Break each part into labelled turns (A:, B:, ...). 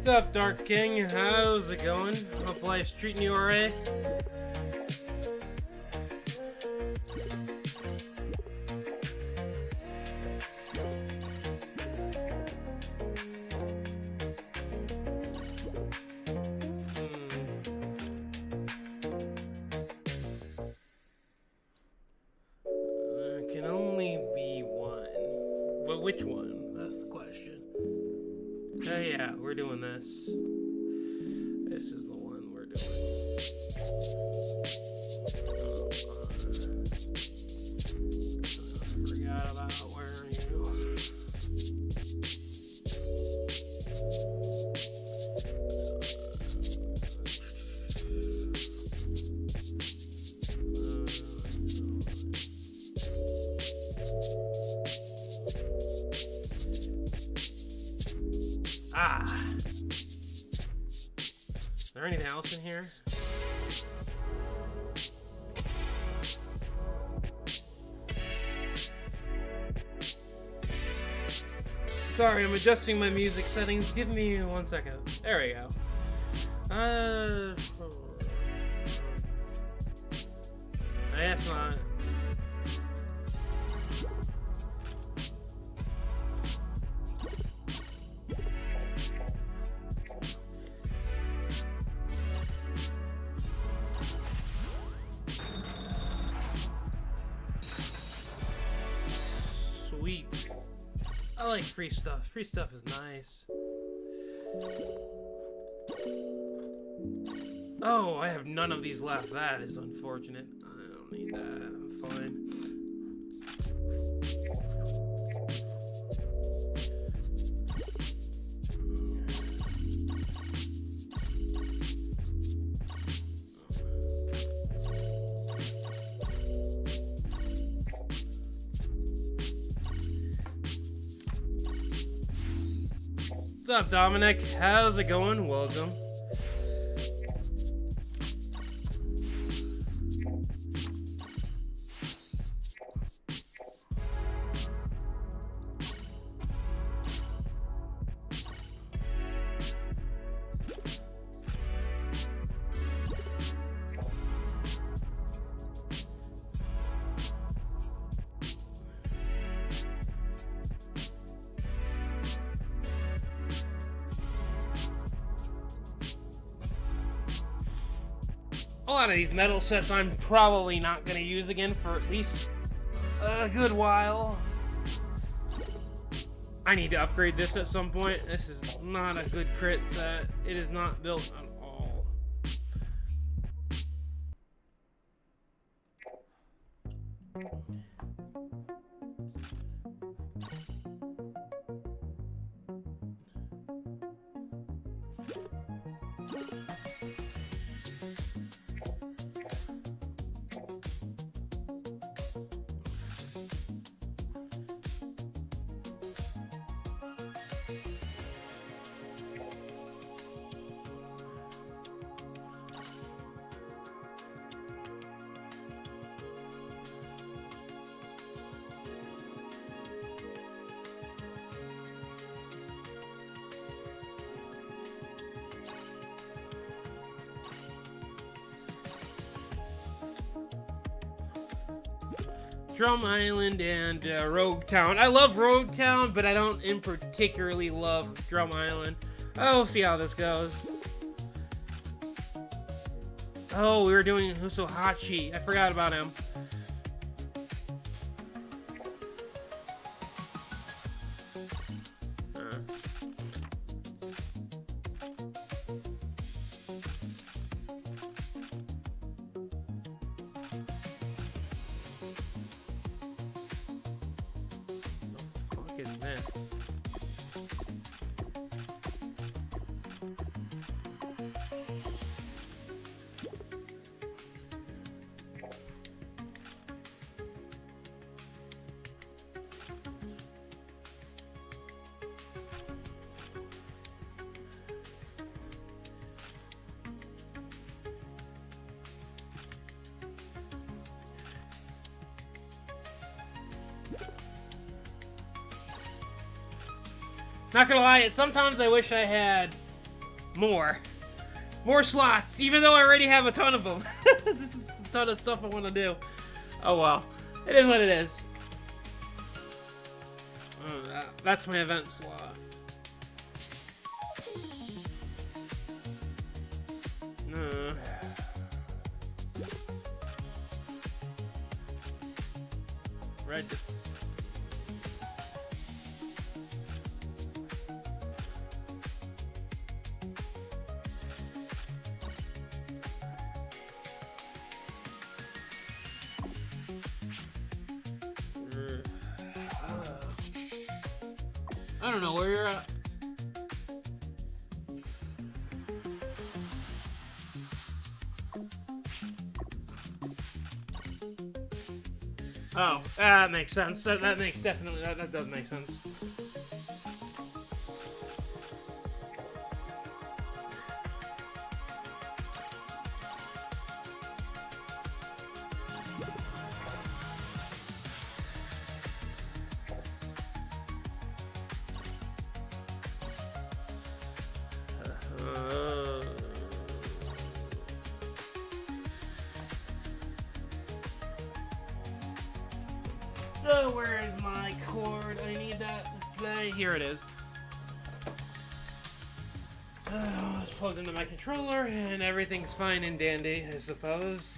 A: What's up, Dark King? How's it going? Hope life's treating you alright. Can only be one. But which one? That's the question. Oh yeah, we're doing this. This is the one we're doing. I forgot about where are you? Is there anything else in here? Sorry, I'm adjusting my music settings. Give me 1 second. There we go. That's not. Sweet. I like free stuff. Free stuff is nice. Oh, I have none of these left. That is unfortunate. I don't need that. I'm fine. What's up, Dominic? How's it going? Welcome. A lot of these metal sets I'm probably not going to use again for at least a good while. I need to upgrade this at some point. This is not a good crit set. It is not built at all. Drum Island and Rogue Town. I love Rogue Town, but I don't in particularly love Drum Island. Oh, see how this goes. Oh, we were doing Husohachi. I forgot about him. Not gonna lie, sometimes I wish I had More slots, even though I already have a ton of them. This is a ton of stuff I want to do. Oh well, it is what it is. That's my event slot. Right. I don't know where you're at. Oh, that makes sense. That makes definitely that does make sense. Oh, where is my cord? I need that to play. Here it is. It's plugged into my controller, and everything's fine and dandy, I suppose.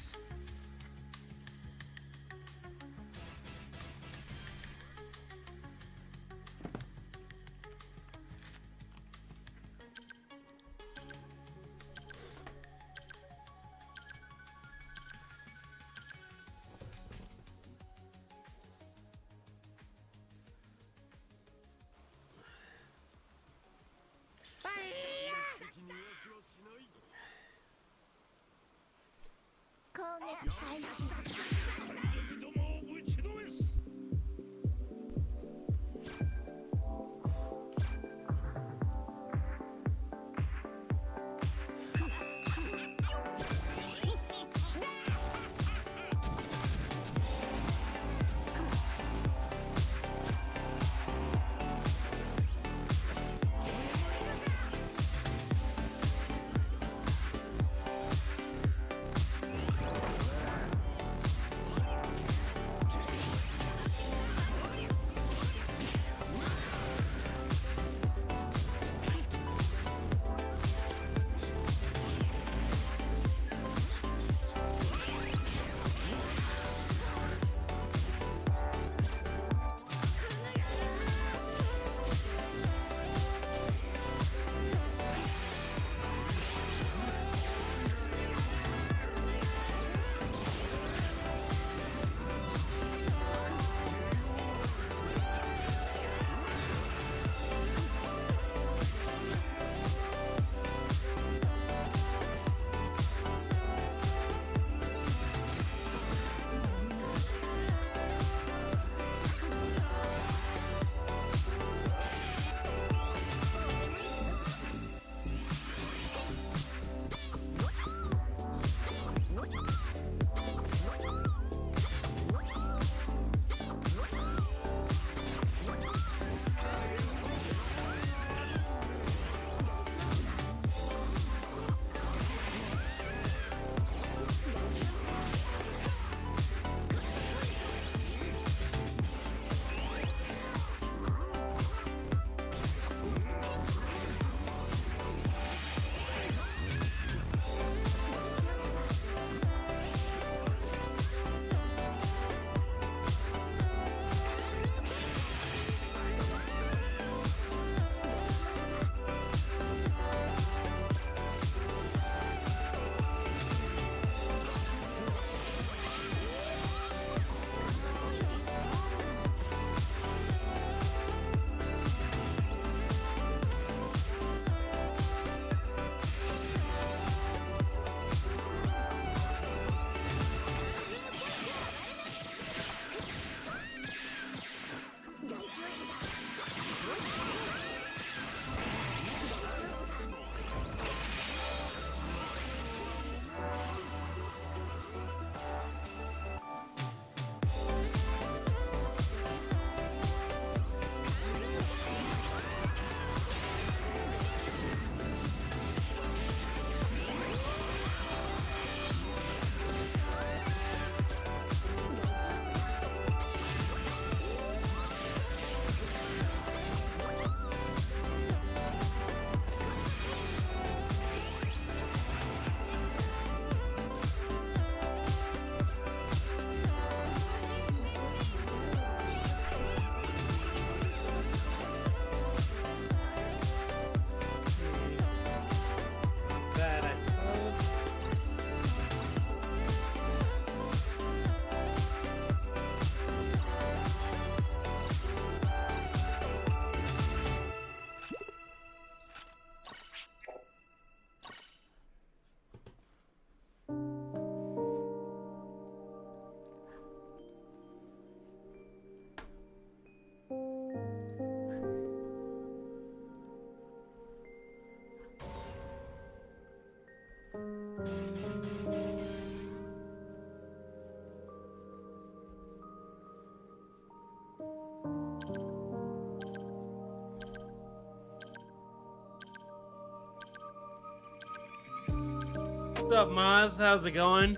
A: What's up, Maz? How's it going?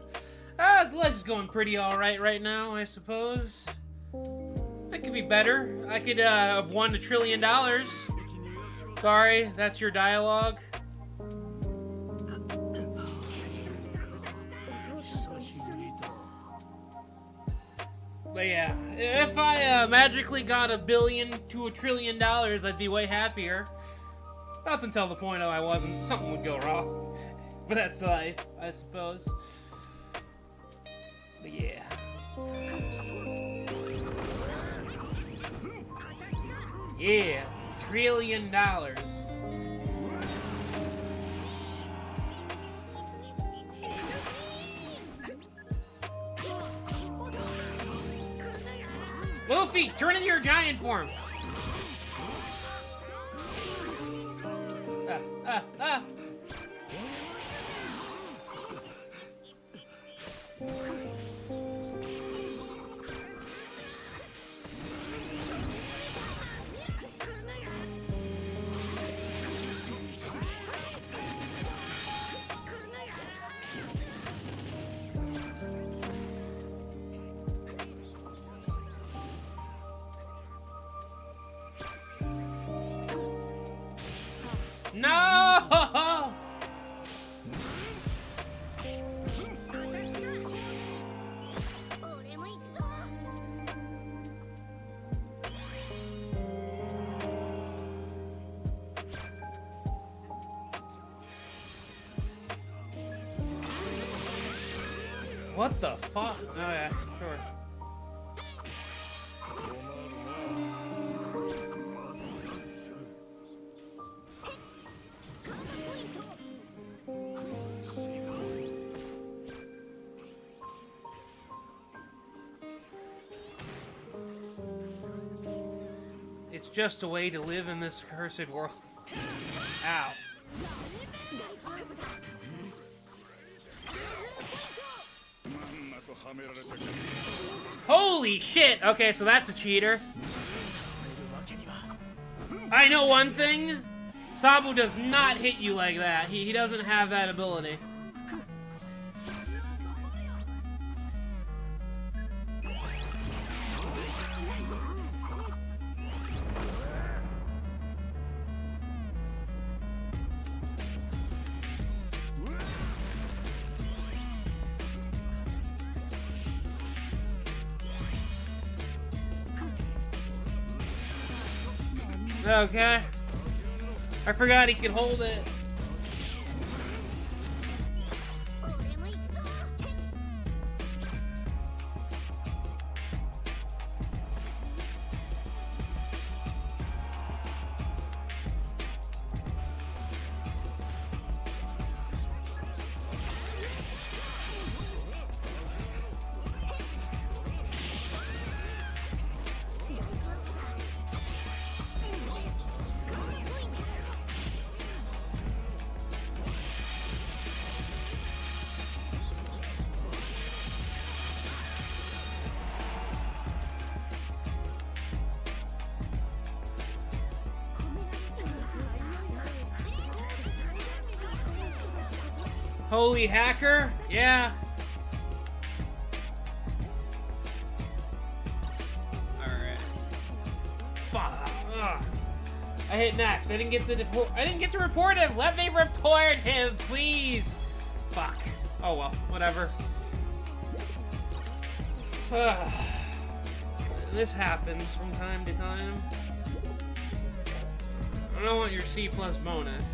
A: Life's going pretty alright right now, I suppose. It could be better. I could have won $1 trillion. Sorry, that's your dialogue. But yeah, if I magically got $1 billion to $1 trillion, I'd be way happier. Up until the point of I wasn't, something would go wrong. But that's life, I suppose. But yeah. Yeah, $1 trillion. Luffy, turn into your giant form. Ah. No! What the fuck? Oh yeah, sure. It's just a way to live in this cursed world. Ow. Holy shit! Okay, so that's a cheater. I know one thing. Sabu does not hit you like that. He doesn't have that ability. Okay. I forgot he could hold it. Holy hacker? Yeah. Alright. Fuck. Ugh. I hit next. I didn't get to report him. Let me report him, please. Fuck. Oh well, whatever. This happens from time to time. I don't want your C+ bonus.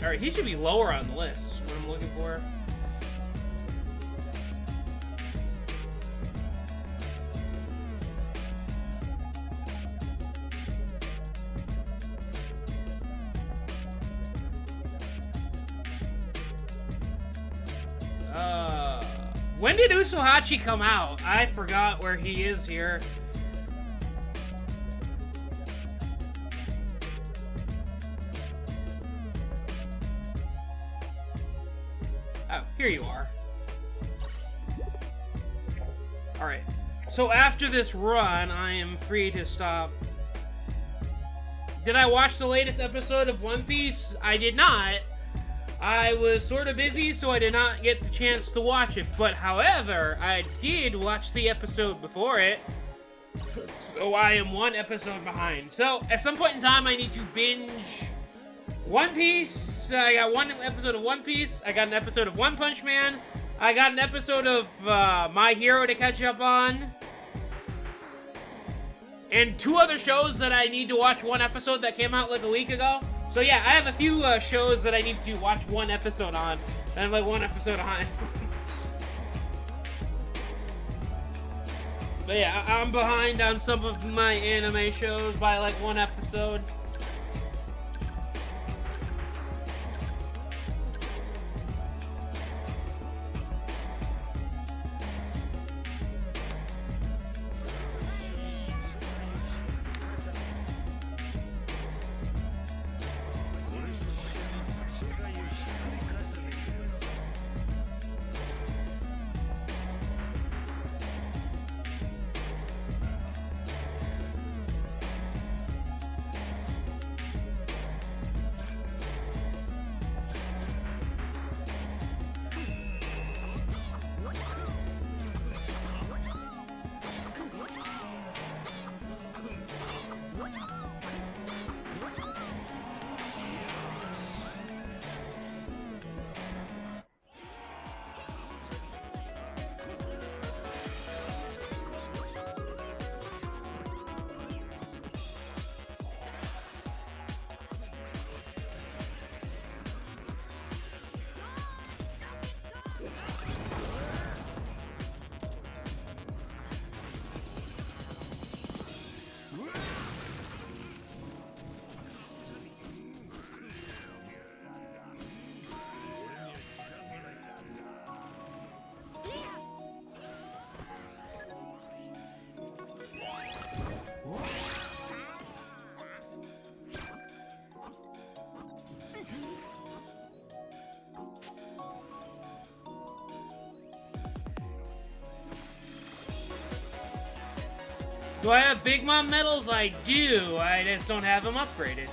A: Alright, he should be lower on the list, is what I'm looking for. When did Usuhachi come out? I forgot where he is here. Oh, here you are. Alright. So after this run, I am free to stop Did I watch the latest episode of One Piece? I did not. I was sort of busy, so I did not get the chance to watch it. But however, I did watch the episode before it. So I am one episode behind. So at some point in time, I need to binge One Piece. I got one episode of One Piece. I got an episode of One Punch Man. I got an episode of My Hero to catch up on. And 2 other shows that I need to watch one episode that came out like a week ago. So yeah, I have a few shows that I need to watch one episode on. And I'm like one episode on. But yeah, I'm behind on some of my anime shows by like one episode. Do I have Big Mom medals? I do. I just don't have them upgraded.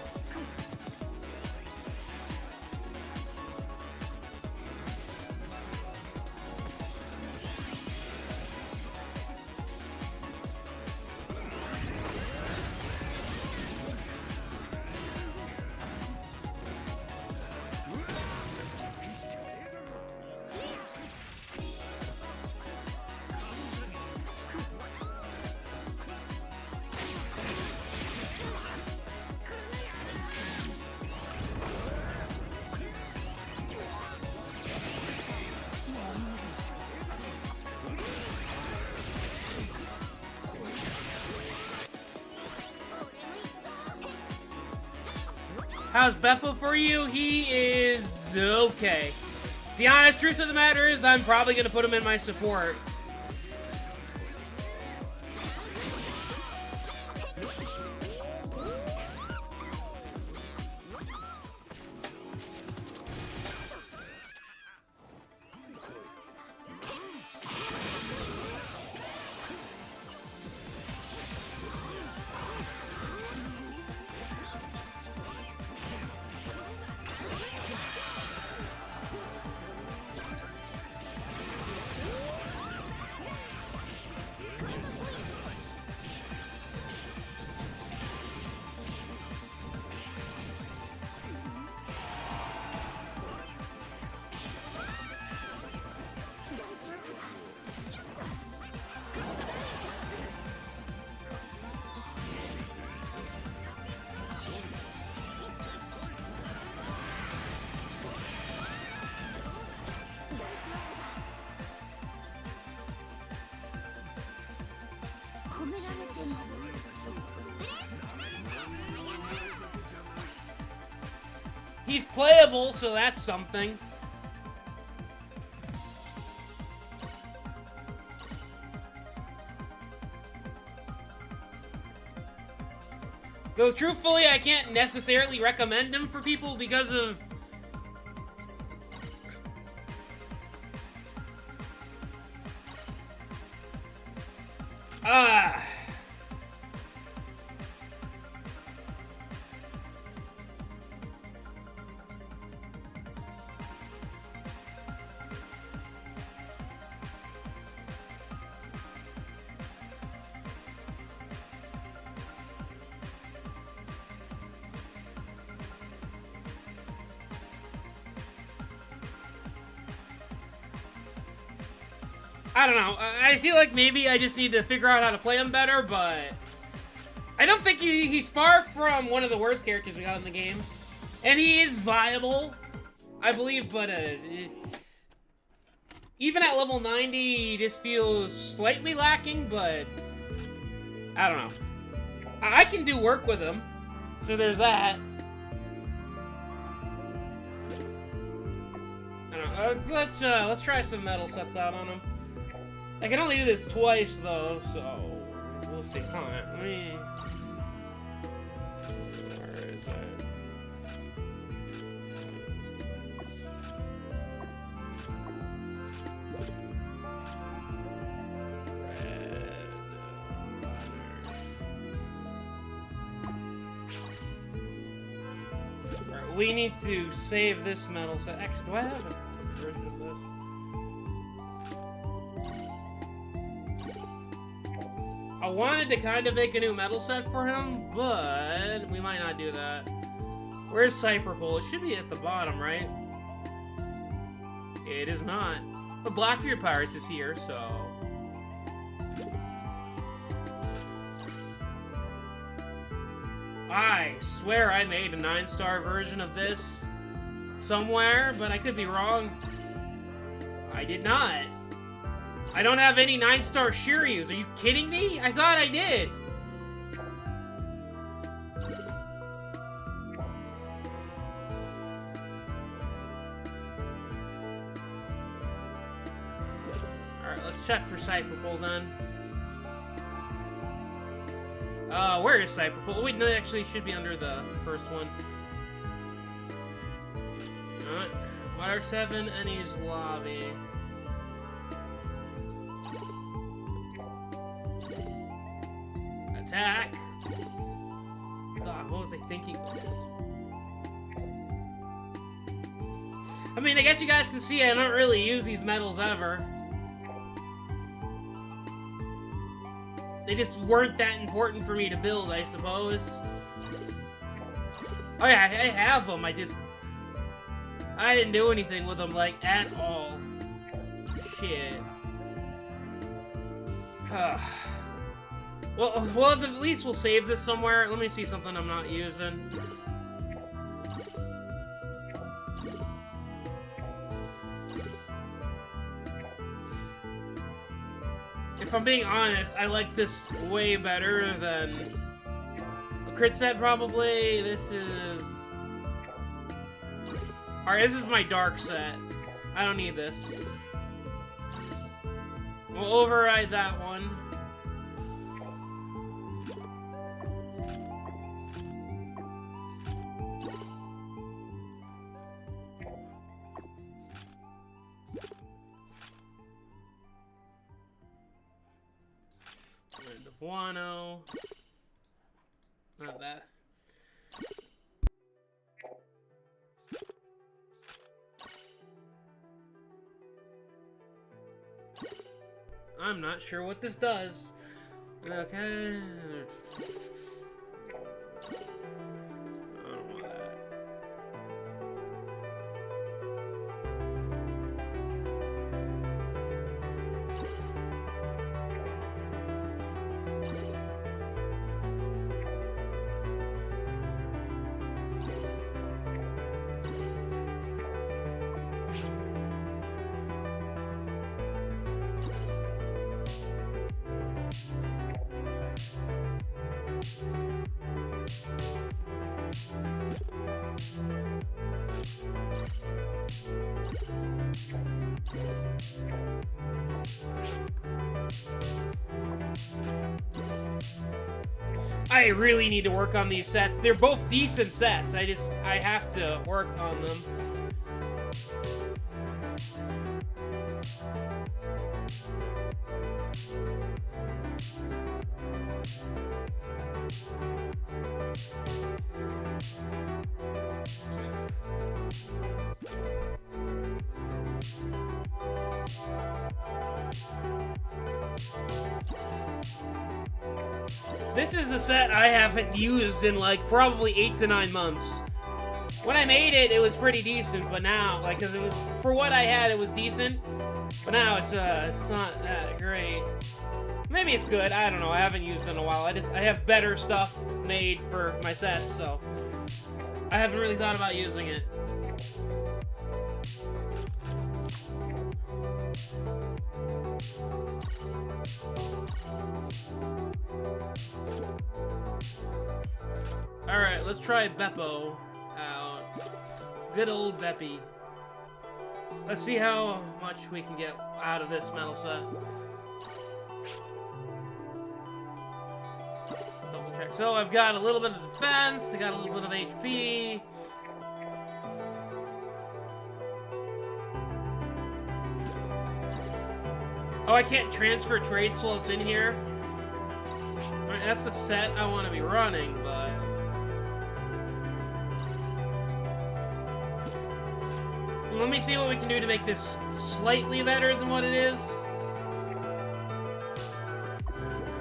A: How's Beppo for you? He is okay. The honest truth of the matter is I'm probably going to put him in my support. He's playable, so that's something. Though truthfully, I can't necessarily recommend him for people because of... I don't know. I feel like maybe I just need to figure out how to play him better, but I don't think he's far from one of the worst characters we got in the game. And he is viable, I believe, but even at level 90, he just feels slightly lacking, but I don't know. I can do work with him, so there's that. I don't know. Let's try some metal sets out on him. I can only do this twice though, so we'll see. Hold on, let me. Where is it? We need to save this metal set. Actually, do I have a version of this? I wanted to kind of make a new metal set for him, but we might not do that. Where's Cypherpole? It should be at the bottom, right? It is not. But Blackbeard Pirates is here, so... I swear I made a 9-star version of this somewhere, but I could be wrong. I did not. I don't have any 9-star Shiryus. Are you kidding me? I thought I did. Alright, let's check for Cypherpole then. Where is Cypherpole? Wait, no, actually, it should be under the first one. Alright. Water 7, Ennie's Lobby. Attack! God, what was I thinking? I mean, I guess you guys can see I don't really use these medals ever. They just weren't that important for me to build, I suppose. Oh yeah, I have them, I didn't do anything with them, like, at all. Shit. Well, at least we'll save this somewhere. Let me see something I'm not using. If I'm being honest, I like this way better than a crit set, probably. This is... Alright, this is my dark set. I don't need this. We'll override that one. Guano. Not that. I'm not sure what this does. Okay. I don't want that. I really need to work on these sets. They're both decent sets. I have to work on them. This is the set I haven't used in like probably 8 to 9 months. When I made it, it was pretty decent, but now, like, cause it was, for what I had, it was decent. But now it's not that great. Maybe it's good. I don't know. I haven't used it in a while. I have better stuff made for my sets, so I haven't really thought about using it. Alright, let's try Beppo out. Good old Beppy. Let's see how much we can get out of this metal set. Double check. So I've got a little bit of defense, I got a little bit of HP. Oh, I can't transfer traits while it's in here. Alright, that's the set I want to be running, but... Let me see what we can do to make this slightly better than what it is.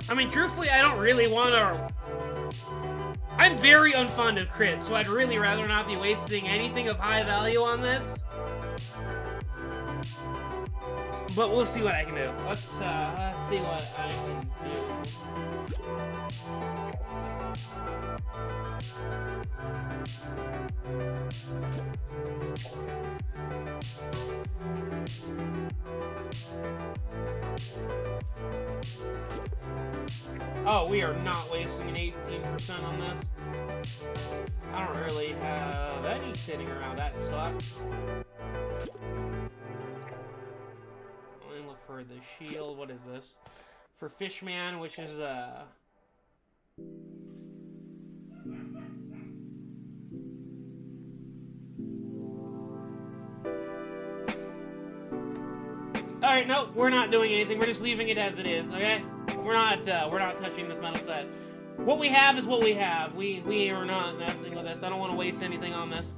A: I mean, truthfully, I don't really want to... I'm very unfond of crits, so I'd really rather not be wasting anything of high value on this. But we'll see what I can do. Let's see what I can do. Oh, we are not wasting an 18% on this. I don't really have any sitting around. That sucks. Let me look for the shield. What is this? For Fishman, which is Alright, no, we're not doing anything. We're just leaving it as it is, okay? We're not touching this metal set. What we have is what we have. We are not messing with this. I don't want to waste anything on this.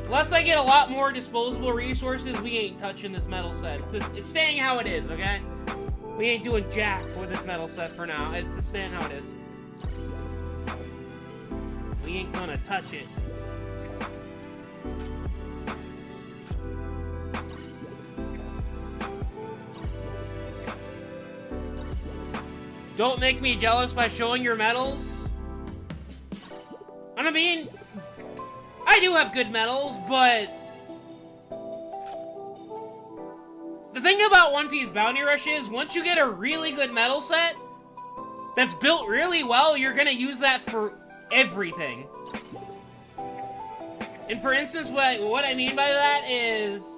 A: Unless I get a lot more disposable resources, we ain't touching this metal set. It's staying how it is, okay? We ain't doing jack with this metal set for now. It's just staying how it is. We ain't gonna touch it. Don't make me jealous by showing your medals. I mean, I do have good medals, but the thing about One Piece Bounty Rush is, once you get a really good medal set that's built really well, you're gonna use that for everything. And for instance, what I mean by that is...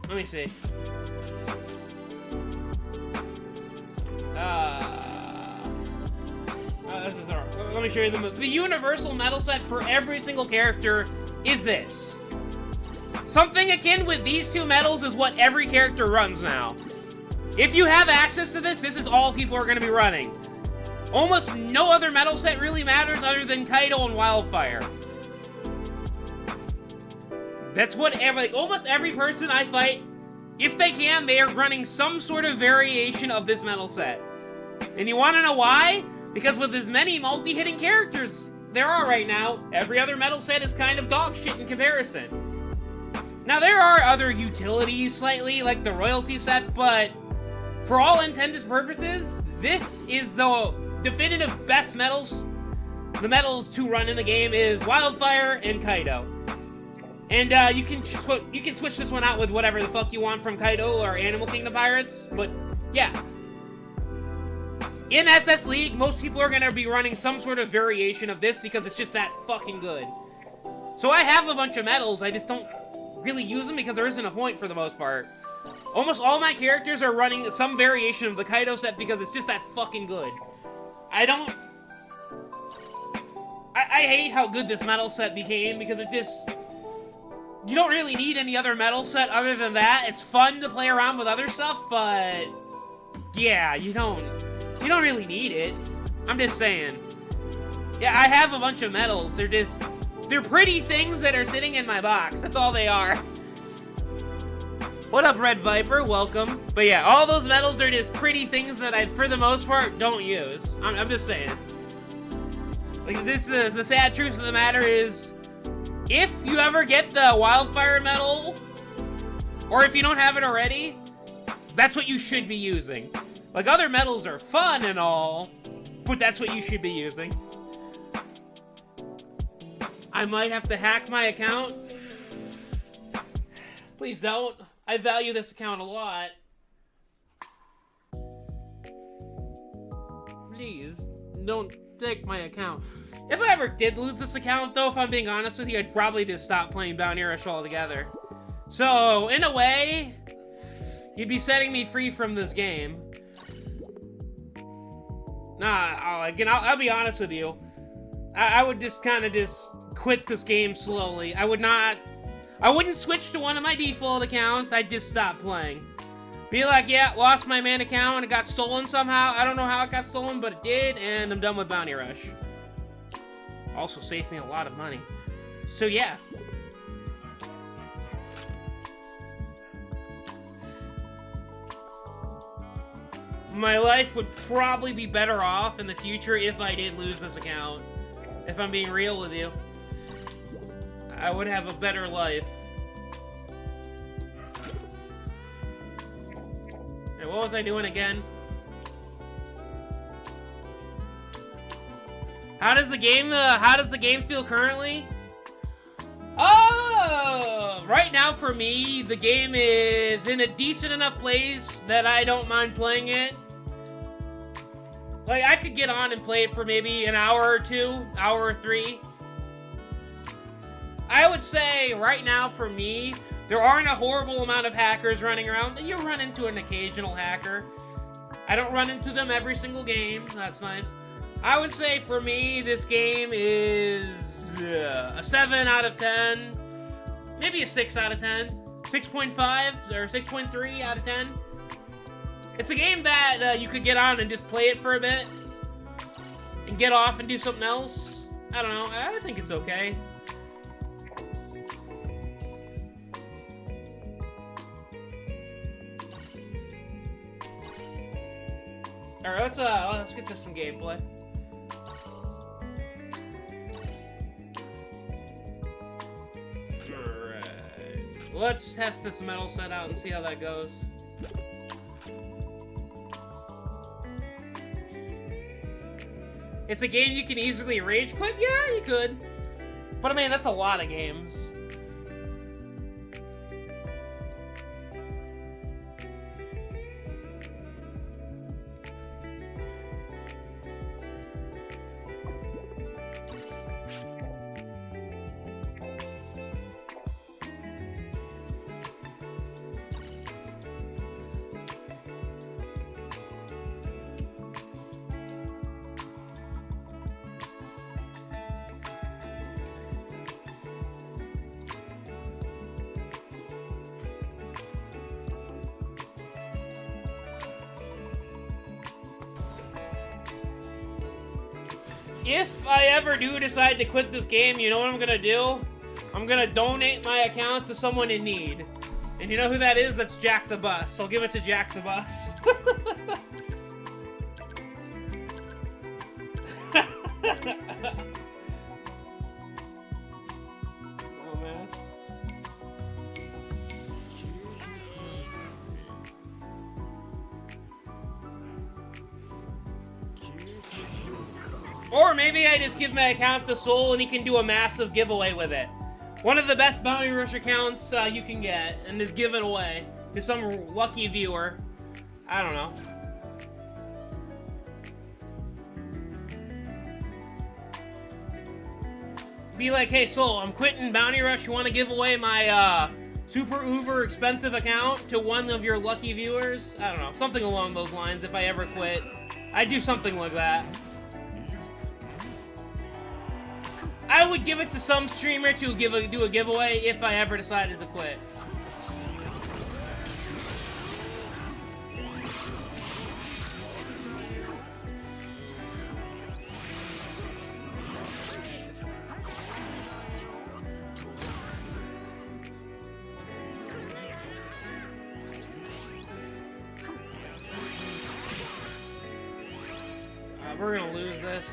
A: Let me see. Let me show you the universal medal set for every single character is this. Something akin with these two medals is what every character runs now. If you have access to this, this is all people are going to be running. Almost no other medal set really matters other than Kaido and Wildfire. That's what almost every person I fight, if they can, they are running some sort of variation of this medal set. And you want to know why? Because with as many multi-hitting characters there are right now, every other medal set is kind of dog shit in comparison. Now, there are other utilities slightly, like the royalty set, but for all intents and purposes, this is the definitive best medals. The medals to run in the game is Wildfire and Kaido. And you can switch this one out with whatever the fuck you want from Kaido or Animal Kingdom Pirates, but yeah. In SS League, most people are going to be running some sort of variation of this because it's just that fucking good. So I have a bunch of medals, I just don't really use them because there isn't a point for the most part. Almost all my characters are running some variation of the Kaido set because it's just that fucking good. I hate how good this medal set became because it just... You don't really need any other medal set other than that. It's fun to play around with other stuff, but... Yeah, you don't really need it. I'm just saying. Yeah, I have a bunch of medals. They're pretty things that are sitting in my box. That's all they are. What up, Red Viper? Welcome. But yeah, all those medals are just pretty things that I, for the most part, don't use. I'm just saying. Like, this is the sad truth of the matter is, if you ever get the wildfire medal, or if you don't have it already, that's what you should be using. Like, other medals are fun and all, but that's what you should be using. I might have to hack my account. Please don't. I value this account a lot. Please, don't take my account. If I ever did lose this account, though, if I'm being honest with you, I'd probably just stop playing Bounty Rush altogether. So, in a way, you'd be setting me free from this game. Nah, I'll be honest with you. I would just kind of just quit this game slowly. I wouldn't switch to one of my default accounts. I'd just stop playing. Be like, yeah, lost my main account and it got stolen somehow. I don't know how it got stolen, but it did, and I'm done with Bounty Rush. Also saved me a lot of money. So yeah. My life would probably be better off in the future if I did lose this account. If I'm being real with you. I would have a better life. And what was I doing again? How does the game feel currently? Oh, right now for me, the game is in a decent enough place that I don't mind playing it. Like, I could get on and play it for maybe an hour or two, hour or three. I would say, right now for me, there aren't a horrible amount of hackers running around. You run into an occasional hacker. I don't run into them every single game. That's nice. I would say, for me, this game is a 7 out of 10. Maybe a 6 out of 10. 6.5 or 6.3 out of 10. It's a game that you could get on and just play it for a bit and get off and do something else. I don't know. I think it's okay. Alright, let's get to some gameplay. Alright. Let's test this metal set out and see how that goes. It's a game you can easily rage quit? Yeah, you could. But I mean, that's a lot of games. If I ever do decide to quit this game, you know what I'm gonna do? I'm gonna donate my account to someone in need. And you know who that is? That's Jack the Bus. I'll give it to Jack the Bus. Oh, man. Or maybe I just give my account to Soul and he can do a massive giveaway with it. One of the best Bounty Rush accounts you can get, and just give it away to some lucky viewer. I don't know. Be like, hey Soul, I'm quitting Bounty Rush. You want to give away my super uber expensive account to one of your lucky viewers? I don't know, something along those lines. If I ever quit, I'd do something like that. I would give it to some streamer to do a giveaway if I ever decided to quit. We're gonna lose this.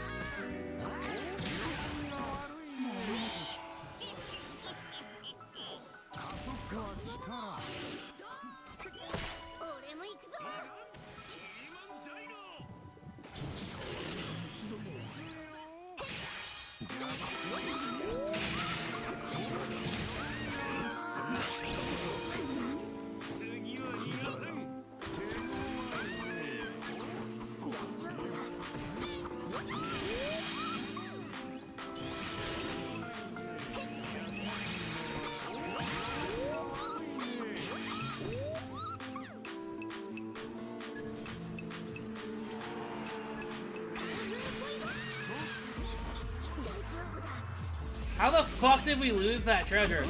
A: How the fuck did we lose that treasure?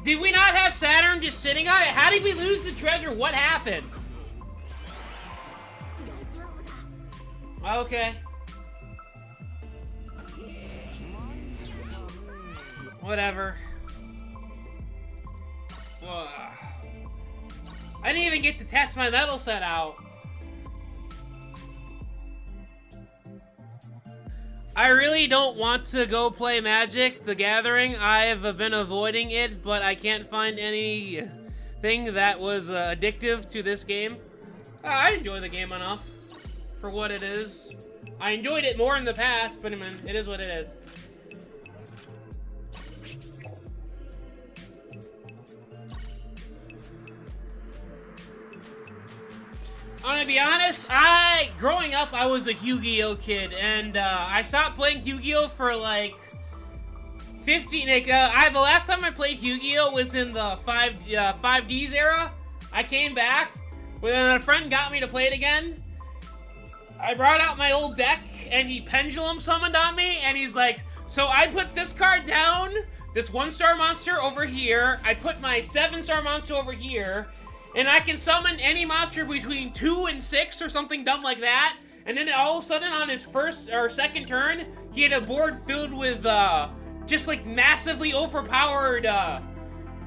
A: Did we not have Saturn just sitting on it? How did we lose the treasure? What happened? Okay. Whatever. Ugh. I didn't even get to test my metal set out. I really don't want to go play Magic the Gathering. I've been avoiding it, but I can't find anything that was addictive to this game. I enjoy the game enough for what it is. I enjoyed it more in the past, but I mean, it is what it is. I'm gonna be honest, growing up, I was a Yu-Gi-Oh kid, and I stopped playing Yu-Gi-Oh for like 15. The last time I played Yu-Gi-Oh was in the 5Ds era. I came back, when a friend got me to play it again. I brought out my old deck, and he pendulum summoned on me, and he's like, so I put this card down, this 1-star monster over here, I put my 7-star monster over here, and I can summon any monster between 2 and 6 or something dumb like that. And then all of a sudden on his first or second turn, he had a board filled with just like massively overpowered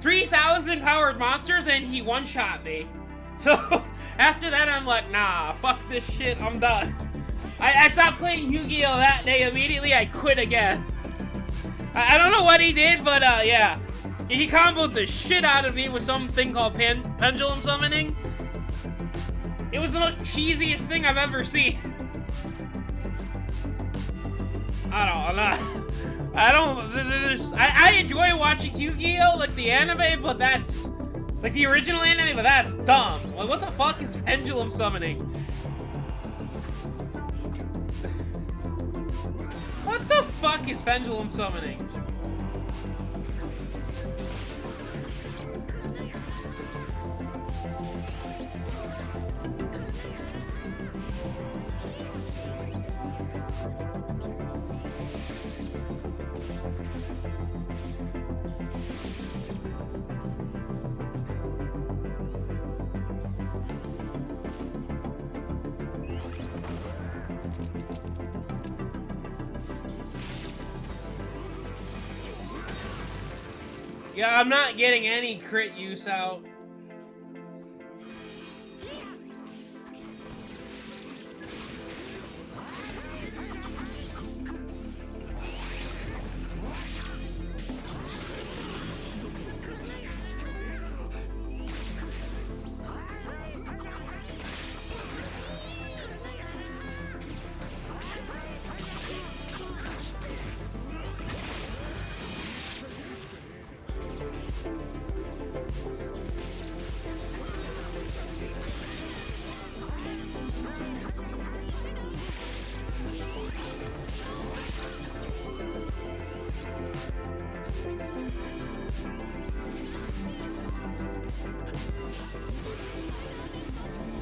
A: 3,000 powered monsters, and he one-shot me. So after that I'm like, nah, fuck this shit, I'm done. I stopped playing Yu-Gi-Oh that day immediately. I quit again. I don't know what he did, but yeah. He comboed the shit out of me with something called pendulum summoning. It was the most cheesiest thing I've ever seen. I enjoy watching Yu-Gi-Oh! Like the anime, but that's... like the original anime, but that's dumb. Like, what the fuck is pendulum summoning? What the fuck is pendulum summoning? Yeah, I'm not getting any crit use out.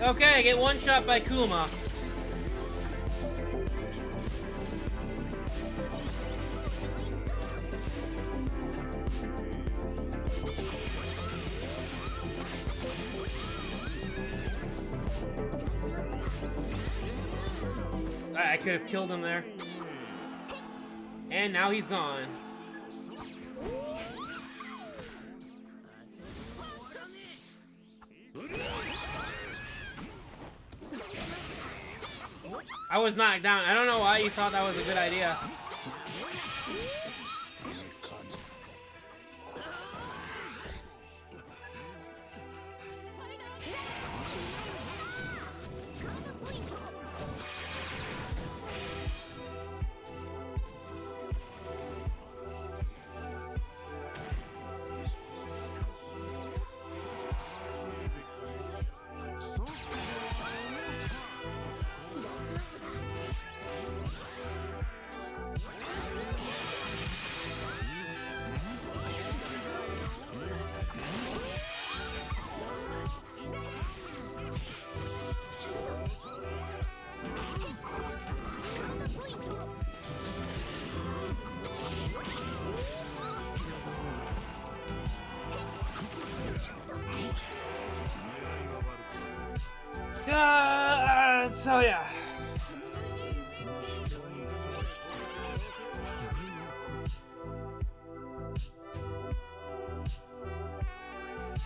A: Okay, I get one shot by Kuma. I could have killed him there. And now he's gone. I was knocked down. I don't know why you thought that was a good idea. So yeah.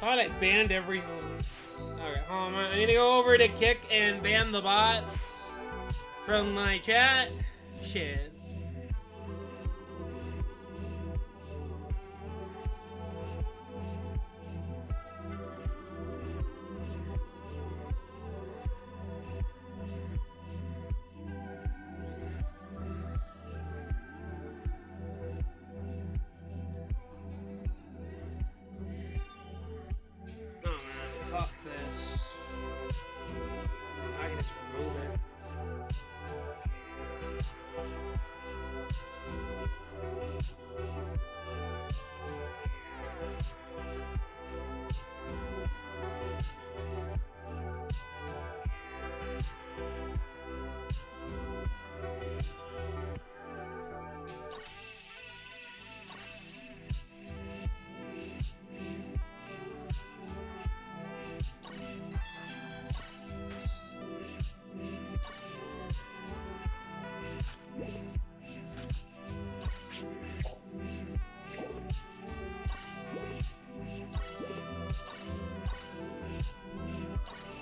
A: Thought I banned everything. Okay, hold on. I need to go over to Kick and ban the bot from my chat. Shit.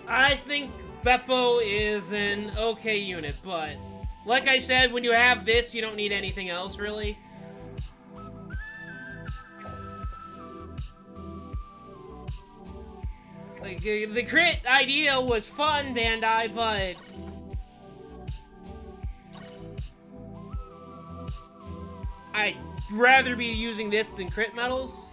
A: I think Beppo is an okay unit, but like I said, when you have this, you don't need anything else, really. Like, the crit idea was fun, Bandai, but I'd rather be using this than crit medals.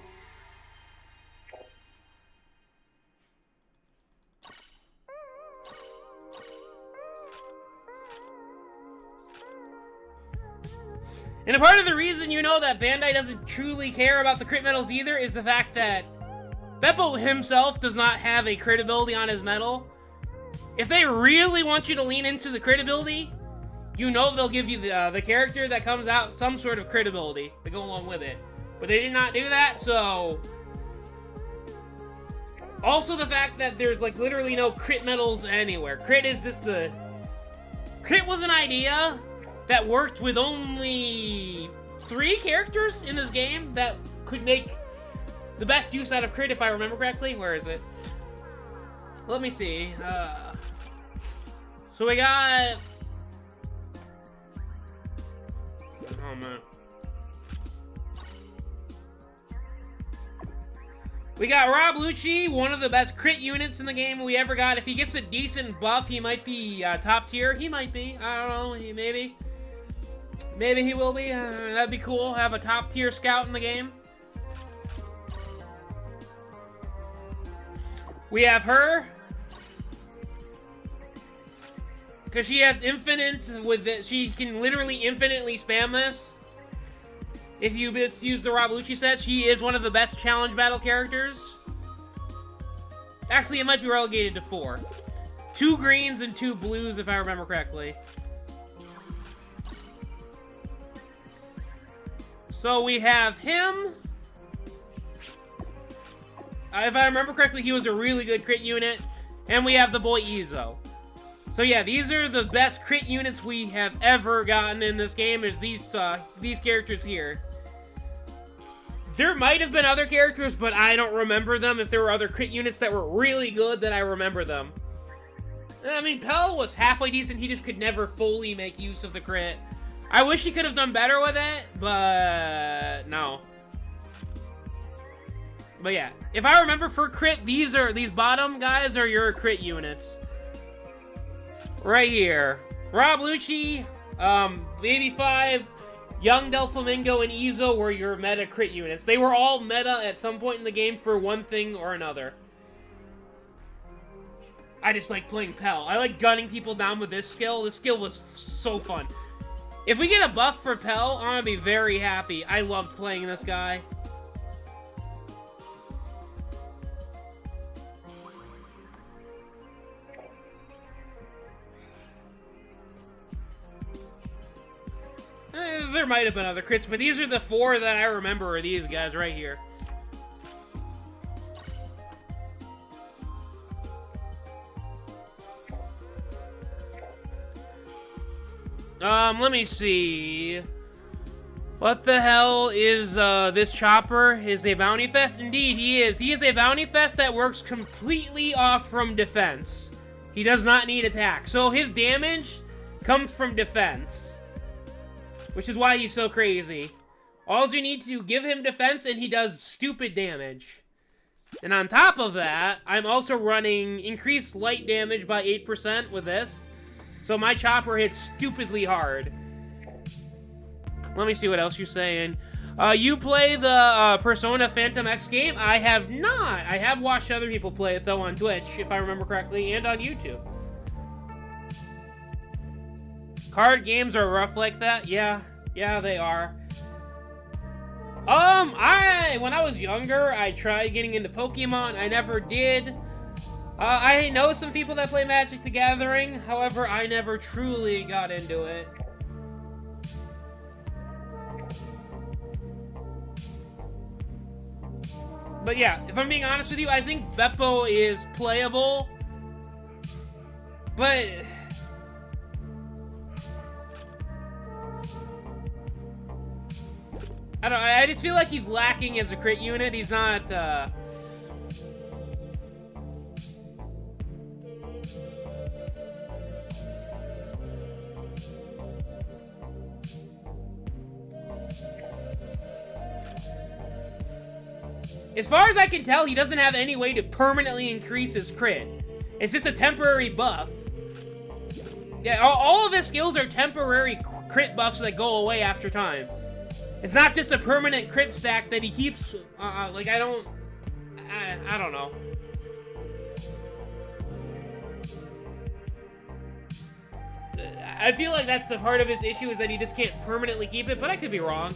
A: And a part of the reason you know that Bandai doesn't truly care about the crit medals either is the fact that Beppo himself does not have a crit ability on his medal. If they really want you to lean into the crit ability, you know they'll give you the character that comes out some sort of crit ability to go along with it. But they did not do that, so... Also the fact that there's like literally no crit medals anywhere. Crit is just the... Crit was an idea that worked with only 3 characters in this game that could make the best use out of crit, if I remember correctly. Where is it? Let me see. So we got... Oh, man. We got Rob Lucci, one of the best crit units in the game we ever got. If he gets a decent buff, he might be top tier. He might be. I don't know. Maybe. Maybe he will be. That'd be cool. Have a top tier scout in the game. We have her. Because she has infinite with it. She can literally infinitely spam this. If you use the Rob Lucci set, she is one of the best challenge battle characters. Actually, it might be relegated to 4. 2 greens and 2 blues, if I remember correctly. So we have him. If I remember correctly, he was a really good crit unit. And we have the boy Izo. So yeah, these are the best crit units we have ever gotten in this game, is these characters here. There might have been other characters, but I don't remember them. If there were other crit units that were really good, then I remember them. I mean, Pell was halfway decent, he just could never fully make use of the crit. I wish he could have done better with it, but no. But yeah, if I remember for crit, these bottom guys are your crit units. Right here. Rob Lucci, Baby 5, Young Del Flamingo, and Izo were your meta crit units. They were all meta at some point in the game for one thing or another. I just like playing Pell. I like gunning people down with this skill. This skill was so fun. If we get a buff for Pell, I'm gonna be very happy. I loved playing this guy. There might have been other crits, but these are the 4 that I remember are these guys right here. Let me see. What the hell is, this chopper? Is a bounty fest? Indeed, he is. He is a bounty fest that works completely off from defense. He does not need attack. So his damage comes from defense. Which is why he's so crazy. All you need to give him defense and he does stupid damage. And on top of that, I'm also running increased light damage by 8% with this. So my chopper hits stupidly hard. Let me see what else you're saying. You play the Persona Phantom X game? I have not. I have watched other people play it, though, on Twitch, if I remember correctly, and on YouTube. Card games are rough like that? Yeah, they are. When I was younger, I tried getting into Pokemon. I never did. I know some people that play Magic the Gathering. However, I never truly got into it. But yeah, if I'm being honest with you, I think Beppo is playable. But I don't know, I just feel like he's lacking as a crit unit. He's not, as far as I can tell, he doesn't have any way to permanently increase his crit. It's just a temporary buff. Yeah, all of his skills are temporary crit buffs that go away after time. It's not just a permanent crit stack that he keeps, like, I don't know. I feel like that's the part of his issue, is that he just can't permanently keep it, but I could be wrong.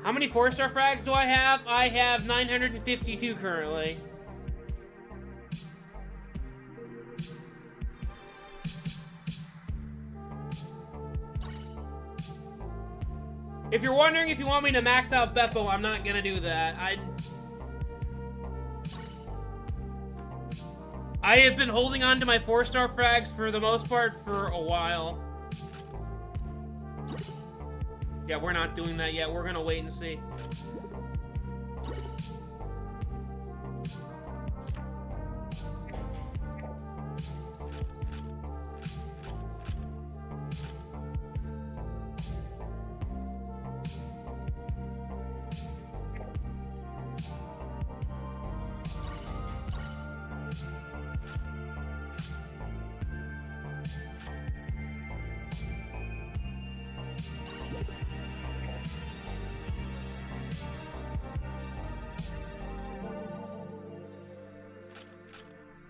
A: How many 4-star frags do I have? I have 952 currently. If you're wondering if you want me to max out Beppo, I'm not gonna do that. I have been holding on to my 4-star frags for the most part for a while. Yeah, we're not doing that yet. We're gonna wait and see.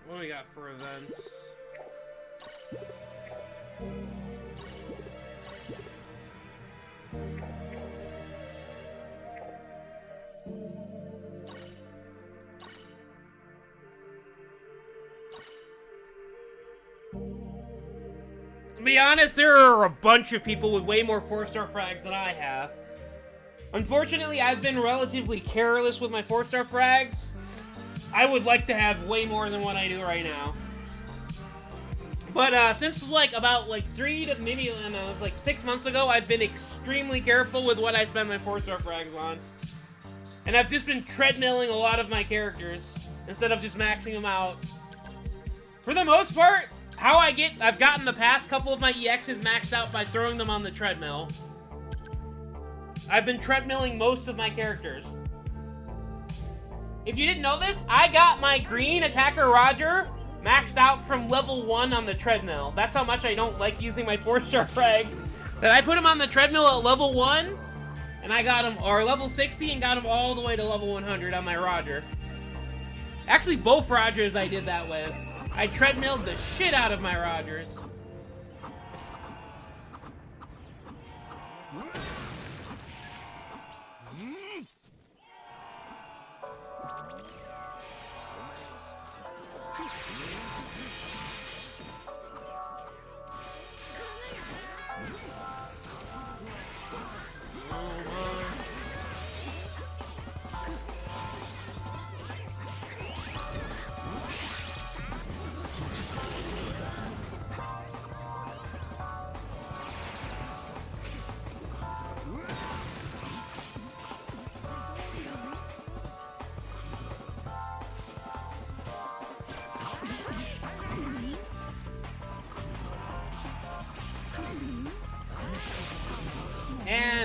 A: What do we got for events? To be honest, there are a bunch of people with way more 4-star frags than I have. Unfortunately, I've been relatively careless with my 4-star frags. I would like to have way more than what I do right now. But since about 3 to maybe 6 months ago, I've been extremely careful with what I spend my 4-star frags on. And I've just been treadmilling a lot of my characters instead of just maxing them out. For the most part, I've gotten the past couple of my EXs maxed out by throwing them on the treadmill. I've been treadmilling most of my characters. If you didn't know this, I got my green attacker Roger maxed out from level 1 on the treadmill. That's how much I don't like using my 4-star frags. That I put him on the treadmill at level 1, and I got him, or level 60, and got him all the way to level 100 on my Roger. Actually, both Rogers I did that with. I treadmilled the shit out of my Rogers.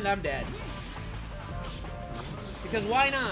B: and I'm dead. Because why not?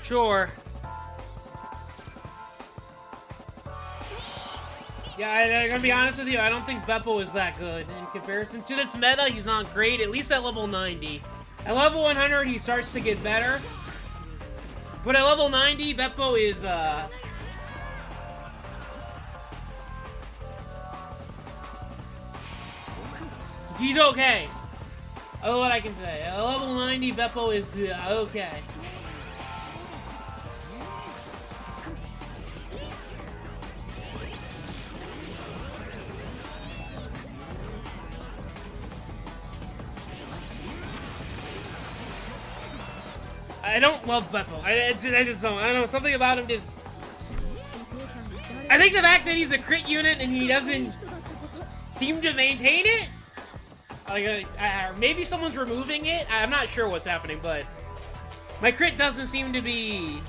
B: Sure. Yeah, I'm gonna be honest with you, I don't think Beppo is that good. In comparison to this meta, he's not great, at least at level 90. At level 100, he starts to get better. But at level 90, Beppo is, he's okay. Oh, what I can say. At level 90, Beppo is okay. I don't love Beppo. I just don't. I don't know. Something about him just... I think the fact that he's a crit unit and he doesn't seem to maintain it? Like, maybe someone's removing it? I'm not sure what's happening, but... My crit doesn't seem to be...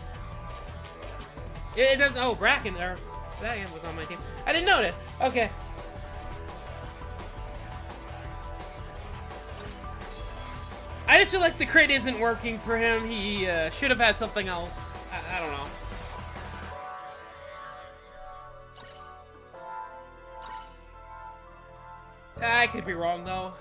B: It doesn't... Oh, Bracken was on my team. I didn't know that. Okay. I just feel like the crit isn't working for him. He should have had something else. I don't know. I could be wrong, though.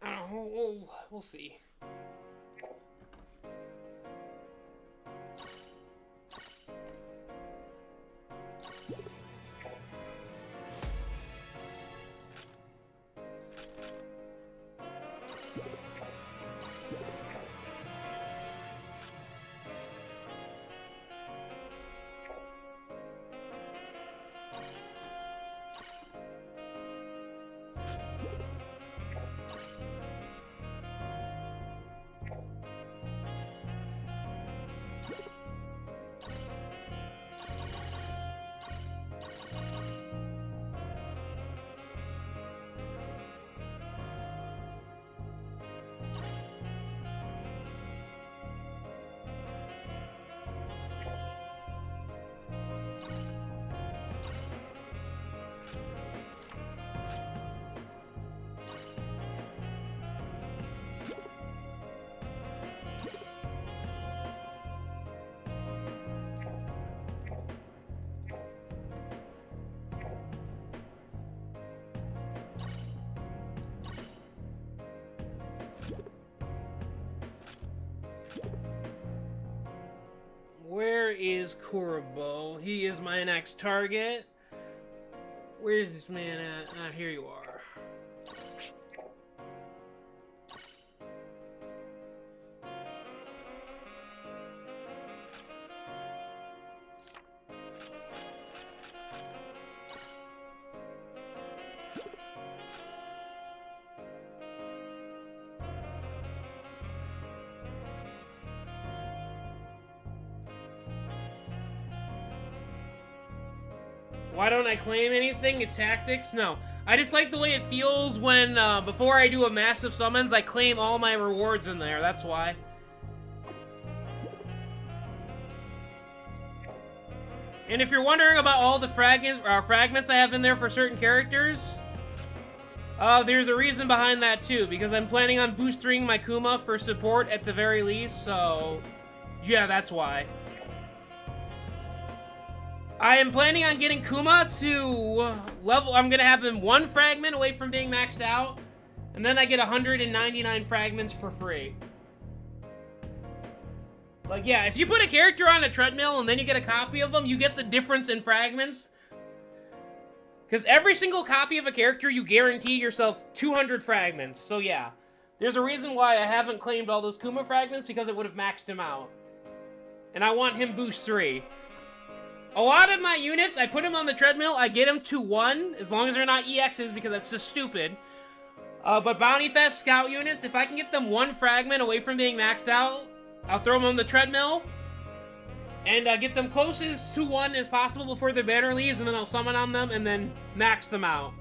B: I don't know. We'll see. Where is Kurobo? He is my next target. Where's this man at? Ah, here you are. Why don't I claim anything? It's tactics? No. I just like the way it feels when, before I do a massive summons, I claim all my rewards in there. That's why. And if you're wondering about all the fragments I have in there for certain characters, there's a reason behind that too, because I'm planning on boosting my Kuma for support at the very least, so yeah, that's why. I am planning on getting Kuma to level. I'm gonna have him 1 fragment away from being maxed out, and then I get 199 fragments for free. Like, yeah, if you put a character on a treadmill and then you get a copy of them, you get the difference in fragments. Because every single copy of a character, you guarantee yourself 200 fragments. So yeah, there's a reason why I haven't claimed all those Kuma fragments, because it would have maxed him out. And I want him boost 3. A lot of my units, I put them on the treadmill, I get them to 1, as long as they're not EXs, because that's just stupid. But Bounty Fest Scout units, if I can get them 1 fragment away from being maxed out, I'll throw them on the treadmill, and get them closest to 1 as possible before their banner leaves, and then I'll summon on them, and then max them out.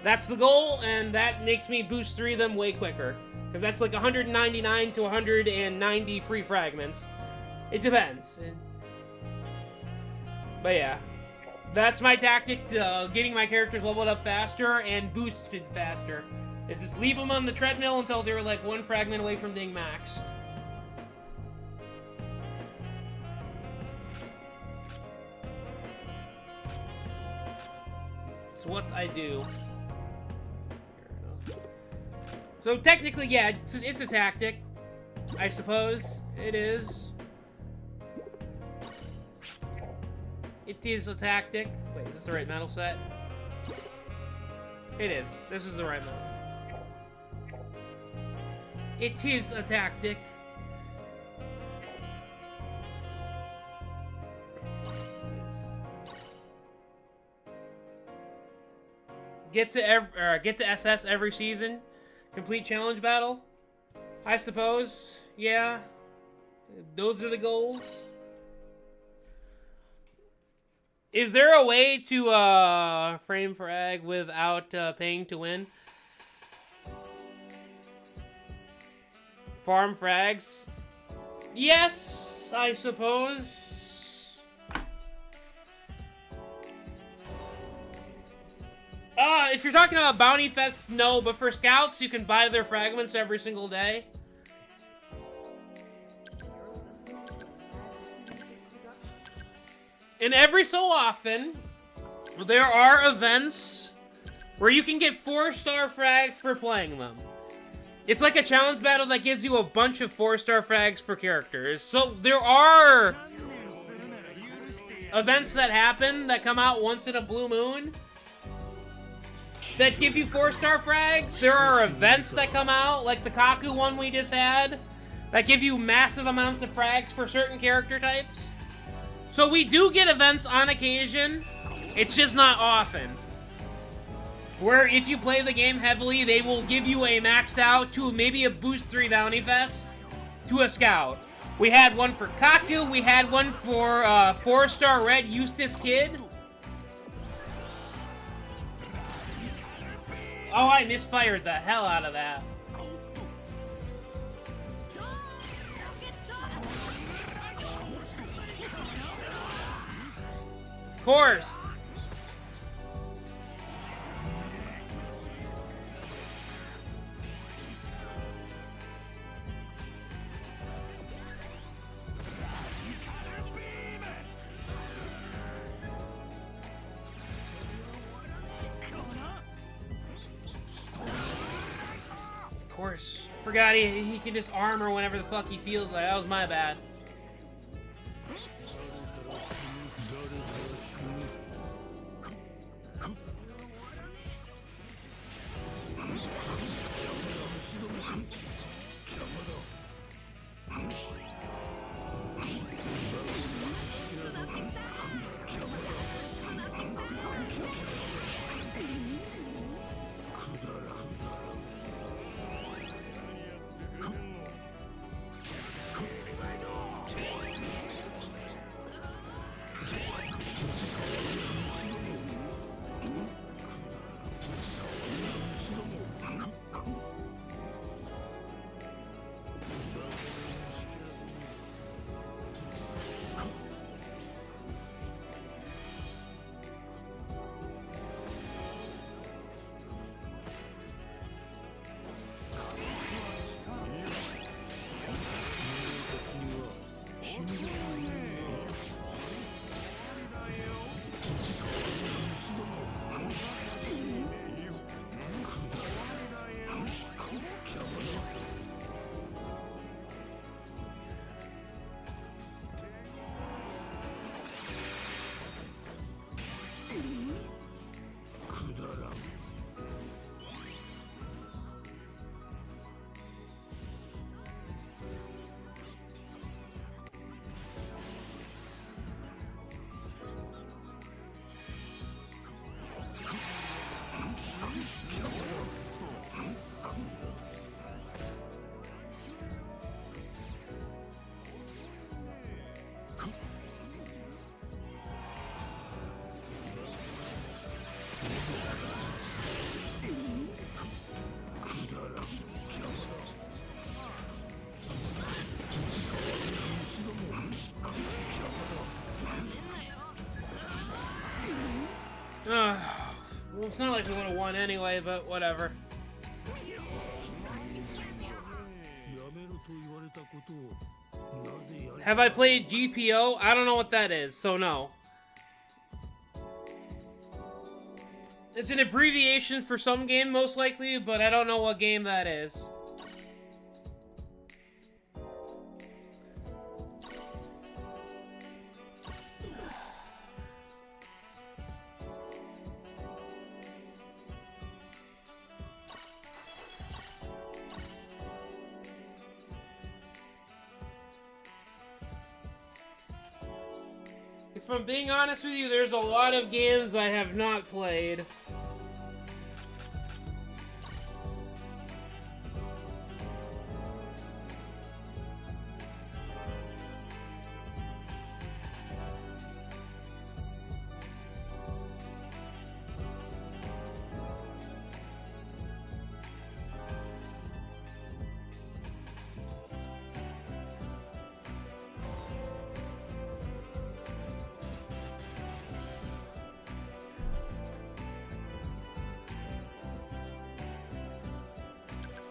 B: That's the goal, and that makes me boost 3 of them way quicker. Because that's like 199 to 190 free fragments. It depends. But yeah, that's my tactic to getting my characters leveled up faster and boosted faster. Is just leave them on the treadmill until they're like 1 fragment away from being maxed. So what I do. So technically, yeah, it's a tactic. I suppose it is. It is a tactic. Wait, is this the right metal set? It is. This is the right metal. It is a tactic. Get to SS every season. Complete challenge battle. I suppose. Yeah. Those are the goals. Is there a way to frame frag without paying to win? Farm frags? Yes, I suppose. If you're talking about Bounty Fest, no, but for Scouts, you can buy their fragments every single day. And every so often, there are events where you can get 4-star frags for playing them. It's like a challenge battle that gives you a bunch of 4-star frags for characters. So there are events that happen that come out once in a blue moon that give you 4-star frags. There are events that come out, like the Kaku one we just had, that give you massive amounts of frags for certain character types. So we do get events on occasion, it's just not often. Where if you play the game heavily, they will give you a maxed out to maybe a boost 3 Bounty Fest to a Scout. We had one for Kaku, we had one for 4-star Red Eustace Kid. Oh, I misfired the hell out of that. Of course. Of course. Forgot he can just armor whenever the fuck he feels like. That was my bad. It's not like we would have won anyway, but whatever. Have I played GPO? I don't know what that is, so no. It's an abbreviation for some game, most likely, but I don't know what game that is. If I'm being honest with you, there's a lot of games I have not played.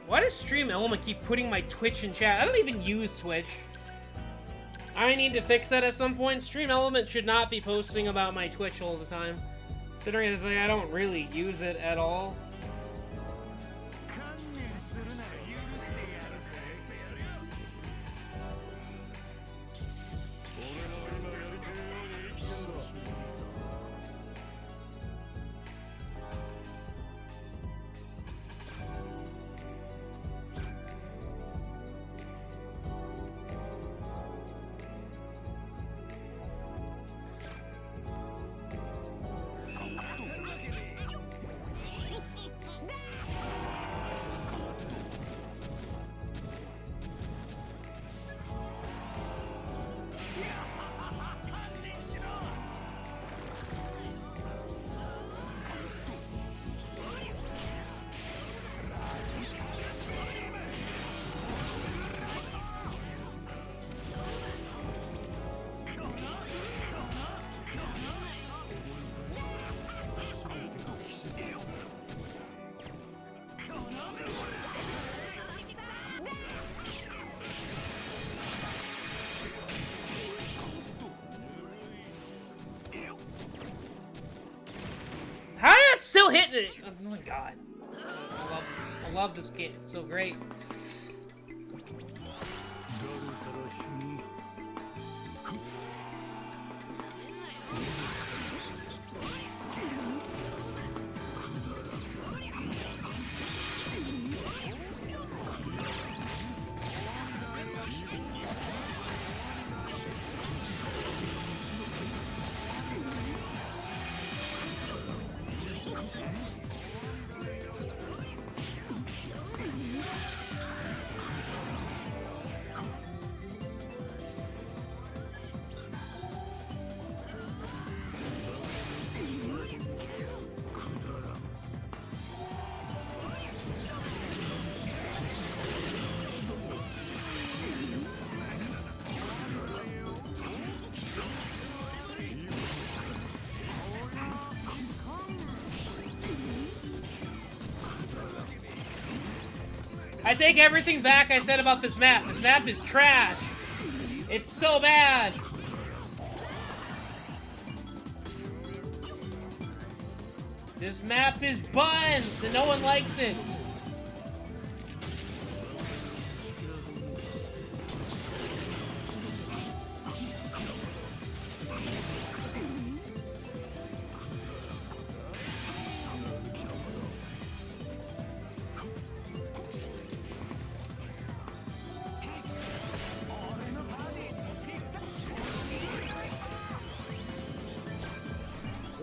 B: Why does Stream Element keep putting my Twitch in chat? I don't even use Twitch. I need to fix that at some point. Stream Element should not be posting about my Twitch all the time. Considering it's like I don't really use it at all. Still hitting it! Oh my god. I love this game. It's so great. I take everything back I said about this map. This map is trash. It's so bad. This map is buns and no one likes it.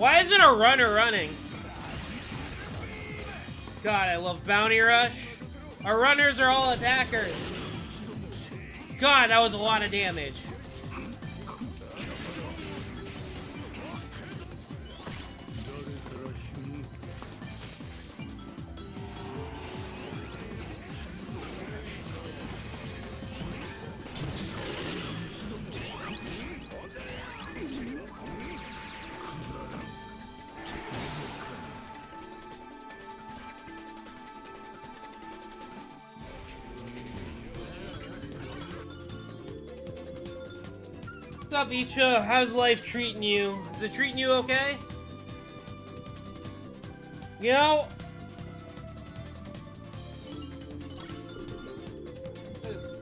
B: Why isn't a runner running? God, I love Bounty Rush. Our runners are all attackers. God, that was a lot of damage. What's up, Icha? How's life treating you? Is it treating you okay? You know,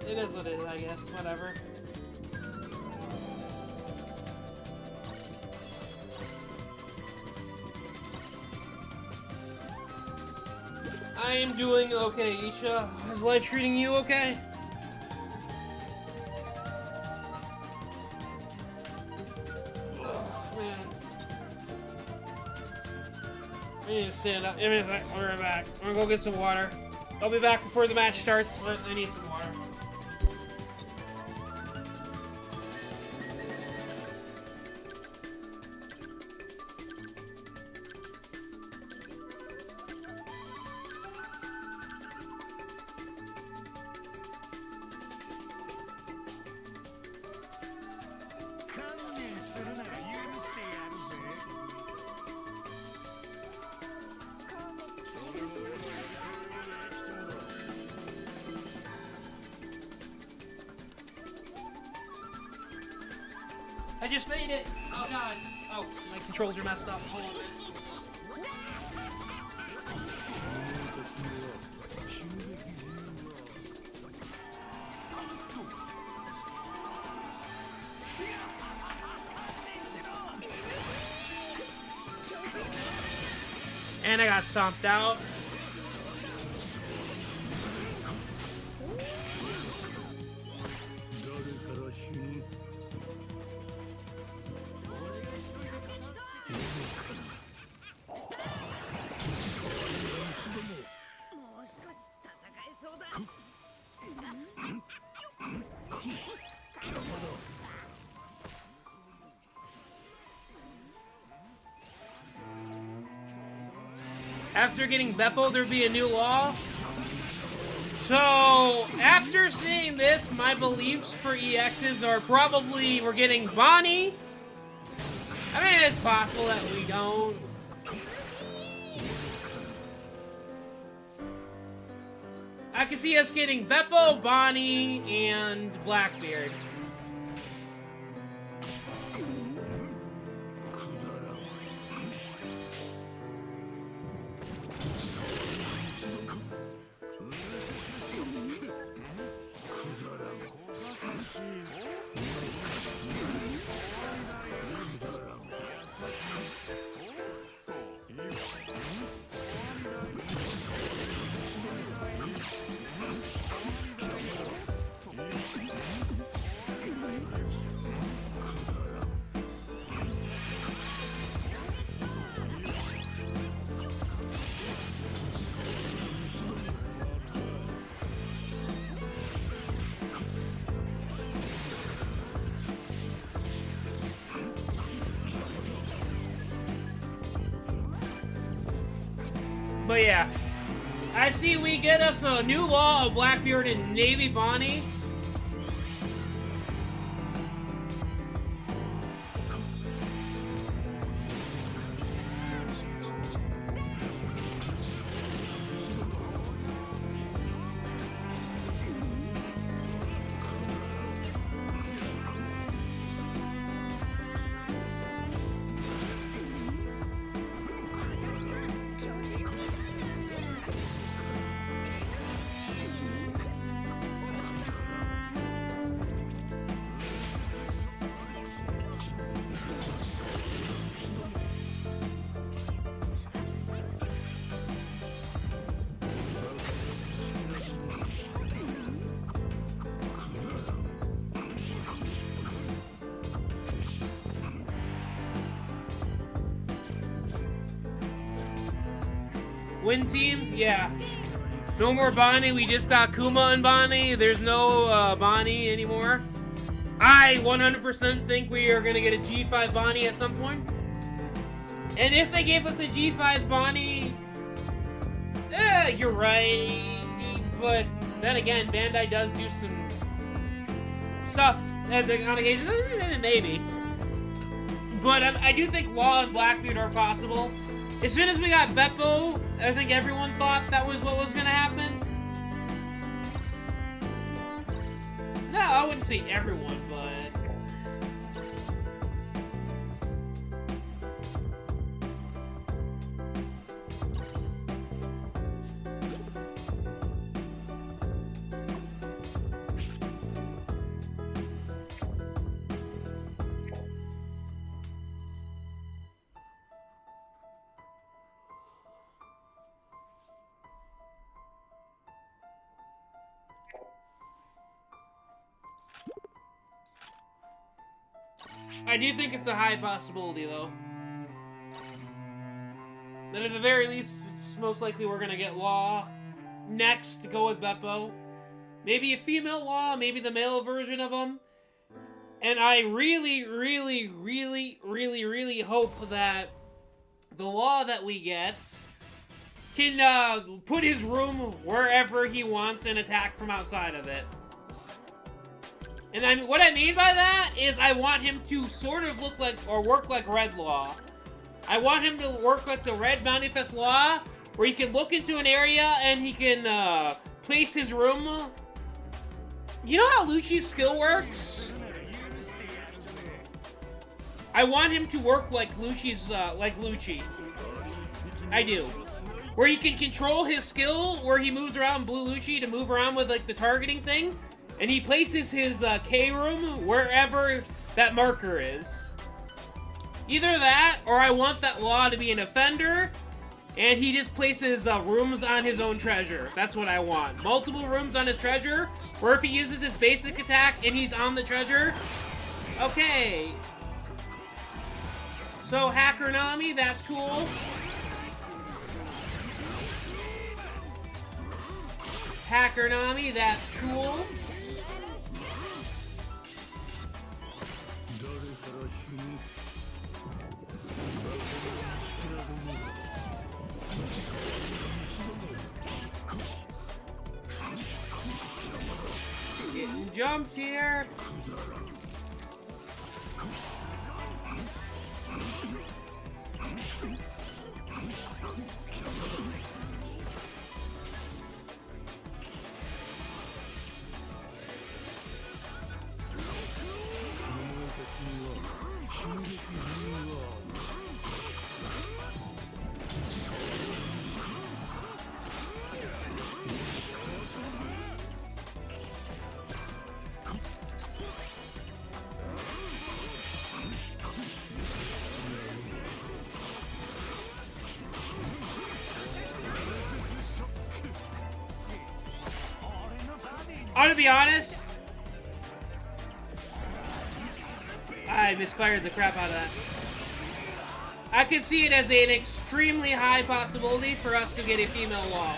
B: it is what it is, I guess. Whatever. I am doing okay, Isha. Is life treating you okay? Oh, man. I need to stand up. Give me a sec. I'll be right back. I'm gonna go get some water. I'll be back before the match starts, but I need some water. I just made it! Oh god! Oh, my controls are messed up. Hold on a minute. And I got stomped out. After getting Beppo, there'd be a new law. So, after seeing this, my beliefs for EXs are probably we're getting Bonnie. I mean, it's possible that we don't. I can see us getting Beppo, Bonnie, and Blackbeard. But yeah, I see we get us a new law of Blackbeard and Navy Bonnie. Win team? Yeah. No more Bonnie, we just got Kuma and Bonnie. There's no Bonnie anymore. I 100% think we are going to get a G5 Bonnie at some point. And if they gave us a G5 Bonnie, you're right. But then again, Bandai does do some stuff on occasion. Maybe. But I do think Law and Blackbeard are possible. As soon as we got Beppo, I think everyone thought that was what was going to happen. No, I wouldn't say everyone, but I do think it's a high possibility, though. That at the very least, it's most likely we're gonna get Law next to go with Beppo. Maybe a female Law, maybe the male version of him. And I really, really, really, really, really hope that the Law that we get can put his room wherever he wants and attack from outside of it. And what I mean by that is I want him to sort of look like, or work like Red Law. I want him to work like the Red Manifest Law, where he can look into an area and he can place his room. You know how Lucci's skill works? I want him to work like Lucci's, like Lucci. I do. Where he can control his skill, where he moves around Blue Lucci to move around with, like, the targeting thing. And he places his K room wherever that marker is. Either that, or I want that Law to be an offender, and he just places rooms on his own treasure. That's what I want. Multiple rooms on his treasure, where if he uses his basic attack and he's on the treasure, okay. So, Hacker Nami, that's cool. Hacker Nami, that's cool. Getting jumped here. To be honest, I misfired the crap out of that. I could see it as an extremely high possibility for us to get a female Law.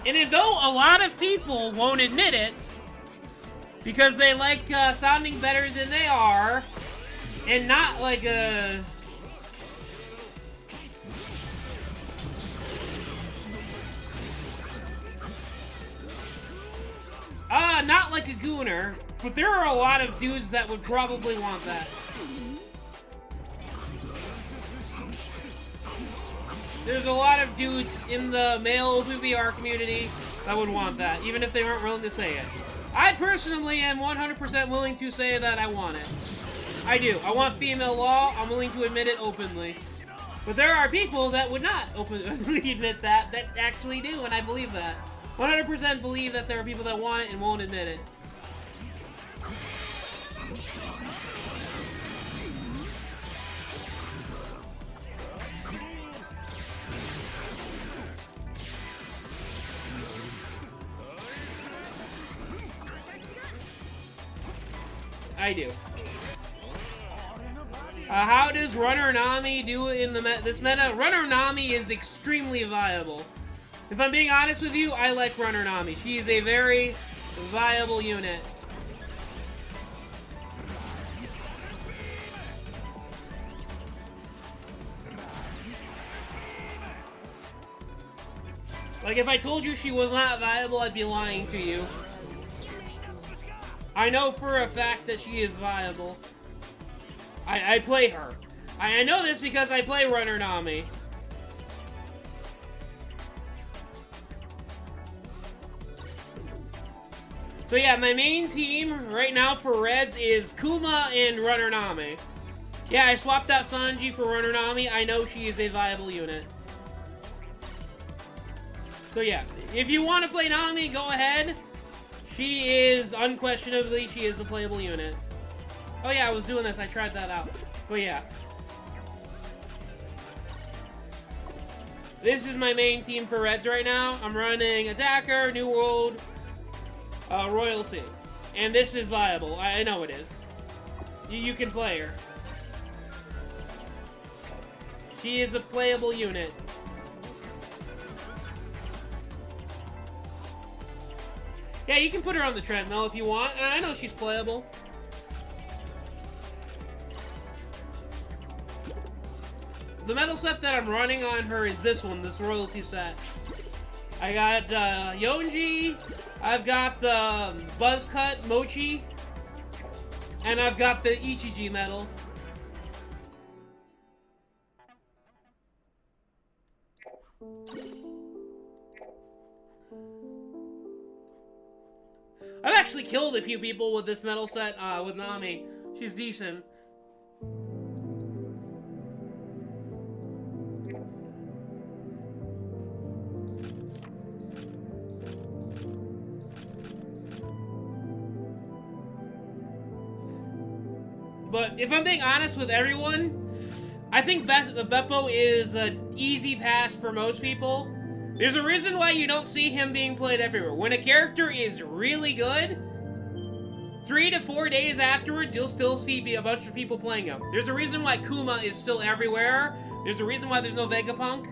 B: And though a lot of people won't admit it, because they like sounding better than they are, and not like a... not like a gooner, but there are a lot of dudes that would probably want that. There's a lot of dudes in the male PBR community that would want that, even if they weren't willing to say it. I personally am 100% willing to say that I want it. I do. I want female Law. I'm willing to admit it openly. But there are people that would not openly admit that actually do, and I believe that. 100% believe that there are people that want it and won't admit it. I do. How does Runner Nami do in this meta? Runner Nami is extremely viable. If I'm being honest with you, I like Runner Nami. She is a very viable unit. Like, if I told you she was not viable, I'd be lying to you. I know for a fact that she is viable. I play her. I know this because I play Runner Nami. So yeah, my main team right now for Reds is Kuma and Runner Nami. Yeah, I swapped out Sanji for Runner Nami. I know she is a viable unit. So yeah, if you want to play Nami, go ahead. She is, unquestionably, she is a playable unit. Oh yeah, I was doing this. I tried that out. But yeah. This is my main team for Reds right now. I'm running Attacker, New World, Royalty. And this is viable. I know it is. You can play her. She is a playable unit. Yeah, you can put her on the treadmill if you want. I know she's playable. The metal set that I'm running on her is this one, this royalty set. I got Yonji, I've got the Buzz Cut Mochi, and I've got the Ichiji metal. I've actually killed a few people with this metal set, with Nami. She's decent. But if I'm being honest with everyone, I think Beppo is an easy pass for most people. There's a reason why you don't see him being played everywhere. When a character is really good, 3 to 4 days afterwards, you'll still see a bunch of people playing him. There's a reason why Kuma is still everywhere. There's a reason why there's no Vegapunk.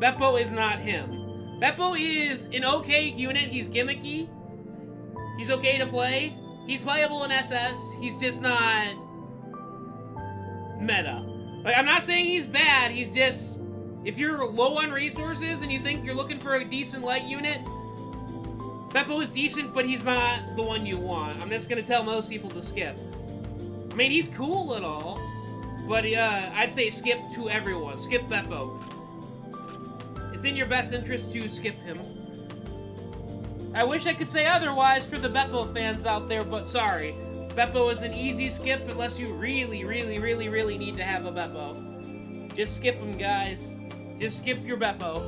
B: Beppo is not him. Beppo is an okay unit. He's gimmicky. He's okay to play. He's playable in SS. He's just not meta. Like, I'm not saying he's bad. He's just... If you're low on resources and you think you're looking for a decent light unit, Beppo is decent, but he's not the one you want. I'm just gonna tell most people to skip. I mean, he's cool and all, but I'd say skip to everyone. Skip Beppo. It's in your best interest to skip him. I wish I could say otherwise for the Beppo fans out there, but sorry. Beppo is an easy skip unless you really, really, really, really need to have a Beppo. Just skip him, guys. Just skip your Beppo.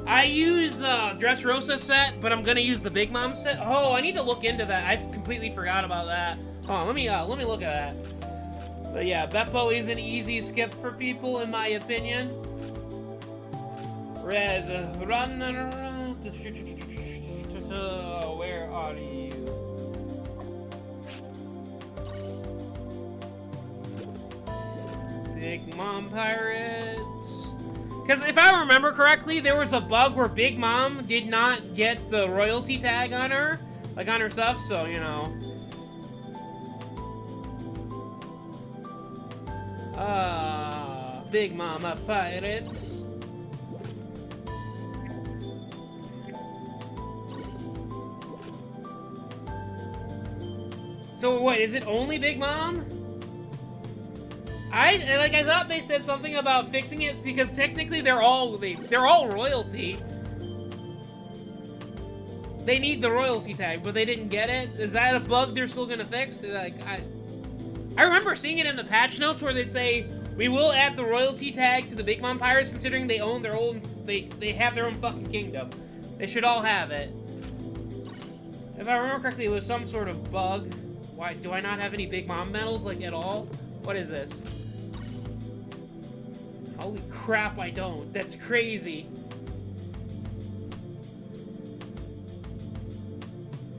B: I use Dressrosa set, but I'm gonna use the Big Mom set. Oh, I need to look into that. I completely forgot about that. Oh, let me look at that. But yeah, Beppo is an easy skip for people, in my opinion. Red Runner. Where are you? Big Mom Pirates. Because if I remember correctly, there was a bug where Big Mom did not get the royalty tag on her, like on her stuff, so, you know. Big Mama Pirates. So what, is it only Big Mom? I thought they said something about fixing it because technically they're all royalty. They need the royalty tag, but they didn't get it. Is that a bug they're still gonna fix? Like I remember seeing it in the patch notes where they say we will add the royalty tag to the Big Mom Pirates considering they own their own they have their own fucking kingdom. They should all have it. If I remember correctly, it was some sort of bug. Why do I not have any Big Mom medals, like, at all? What is this? Holy crap, I don't. That's crazy.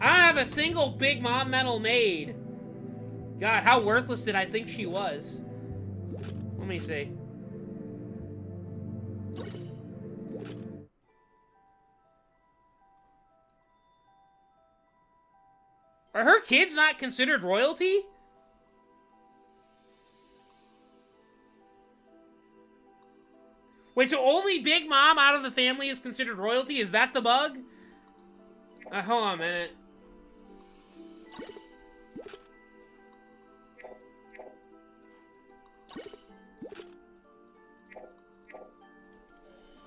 B: I don't have a single Big Mom medal made. God, how worthless did I think she was? Let me see. Are her kids not considered royalty? Wait, so only Big Mom out of the family is considered royalty? Is that the bug? Hold on a minute.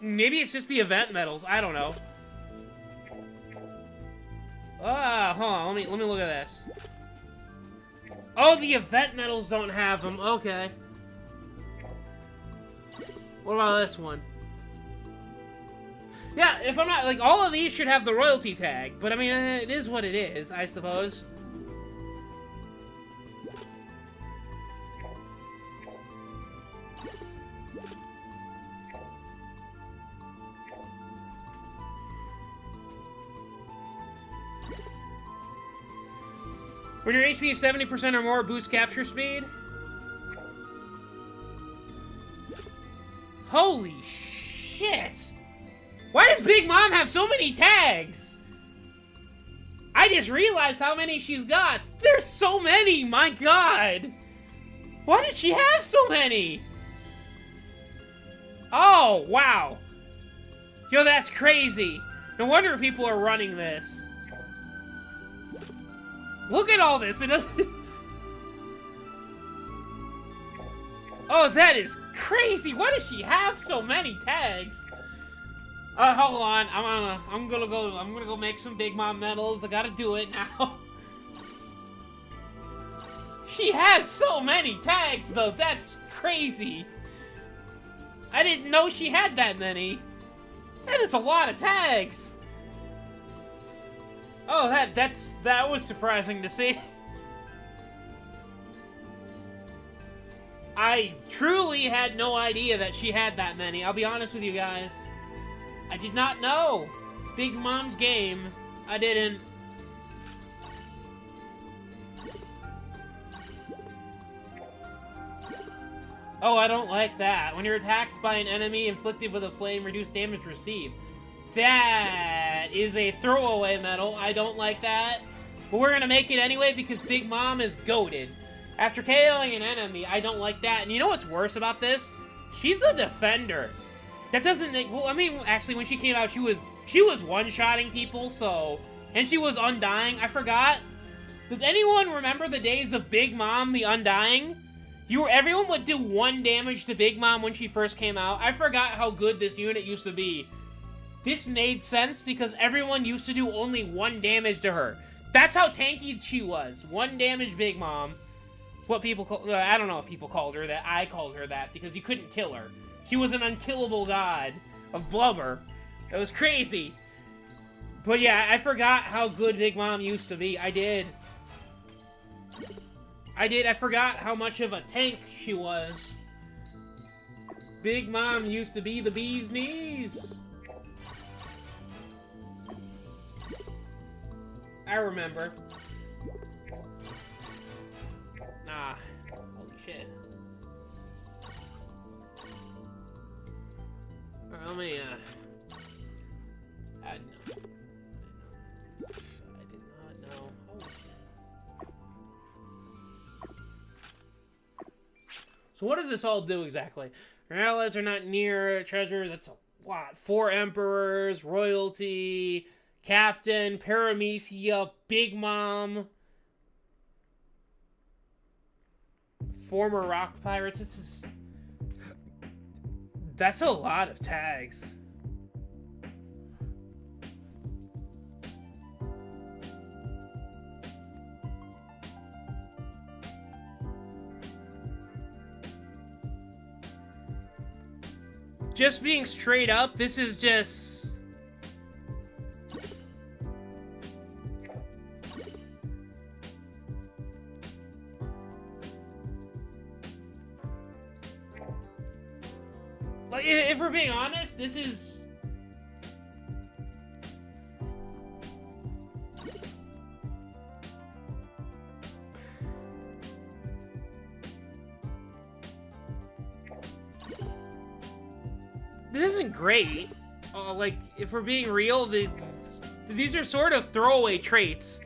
B: Maybe it's just the event medals. I don't know. Hold on. Let me look at this. Oh, the event medals don't have them. Okay. What about this one? Yeah, if I'm not... Like, all of these should have the royalty tag. But, I mean, it is what it is, I suppose. When your HP is 70% or more, boost capture speed. Holy shit! Why does Big Mom have so many tags? I just realized how many she's got. There's so many, my god! Why does she have so many? Oh, wow. Yo, that's crazy. No wonder people are running this. Look at all this. It doesn't... Oh, that is crazy. Why does she have so many tags? Hold on. I'm gonna go make some Big Mom medals. I gotta do it now. She has so many tags, though. That's crazy. I didn't know she had that many. That is a lot of tags. Oh, that was surprising to see. I truly had no idea that she had that many. I'll be honest with you guys. I did not know. Big Mom's game. I didn't. Oh, I don't like that. When you're attacked by an enemy inflicted with a flame, reduce damage received. That is a throwaway medal. I don't like that. But we're gonna make it anyway because Big Mom is goated. After KOing an enemy, I don't like that. And you know what's worse about this? She's a defender. That doesn't make... Well, I mean, actually, when she came out, she was one-shotting people, so... And she was undying. I forgot. Does anyone remember the days of Big Mom, the Undying? Everyone would do 1 damage to Big Mom when she first came out. I forgot how good this unit used to be. This made sense because everyone used to do only 1 damage to her. That's how tanky she was. 1 damage Big Mom. It's what people call... I don't know if people called her that. I called her that because you couldn't kill her. She was an unkillable god of blubber. That was crazy. But yeah, I forgot how good Big Mom used to be. I did. I forgot how much of a tank she was. Big Mom used to be the bee's knees. I remember. Nah. Holy shit. Alright, let me, I did not know. Holy shit. So what does this all do exactly? Your allies are not near treasure. That's a lot. 4 emperors, royalty, captain, Paramecia, Big Mom, former rock pirates. That's a lot of tags. Just being straight up, this is just... Like, if we're being honest, this is... This isn't great. Like, if we're being real, these are sort of throwaway traits.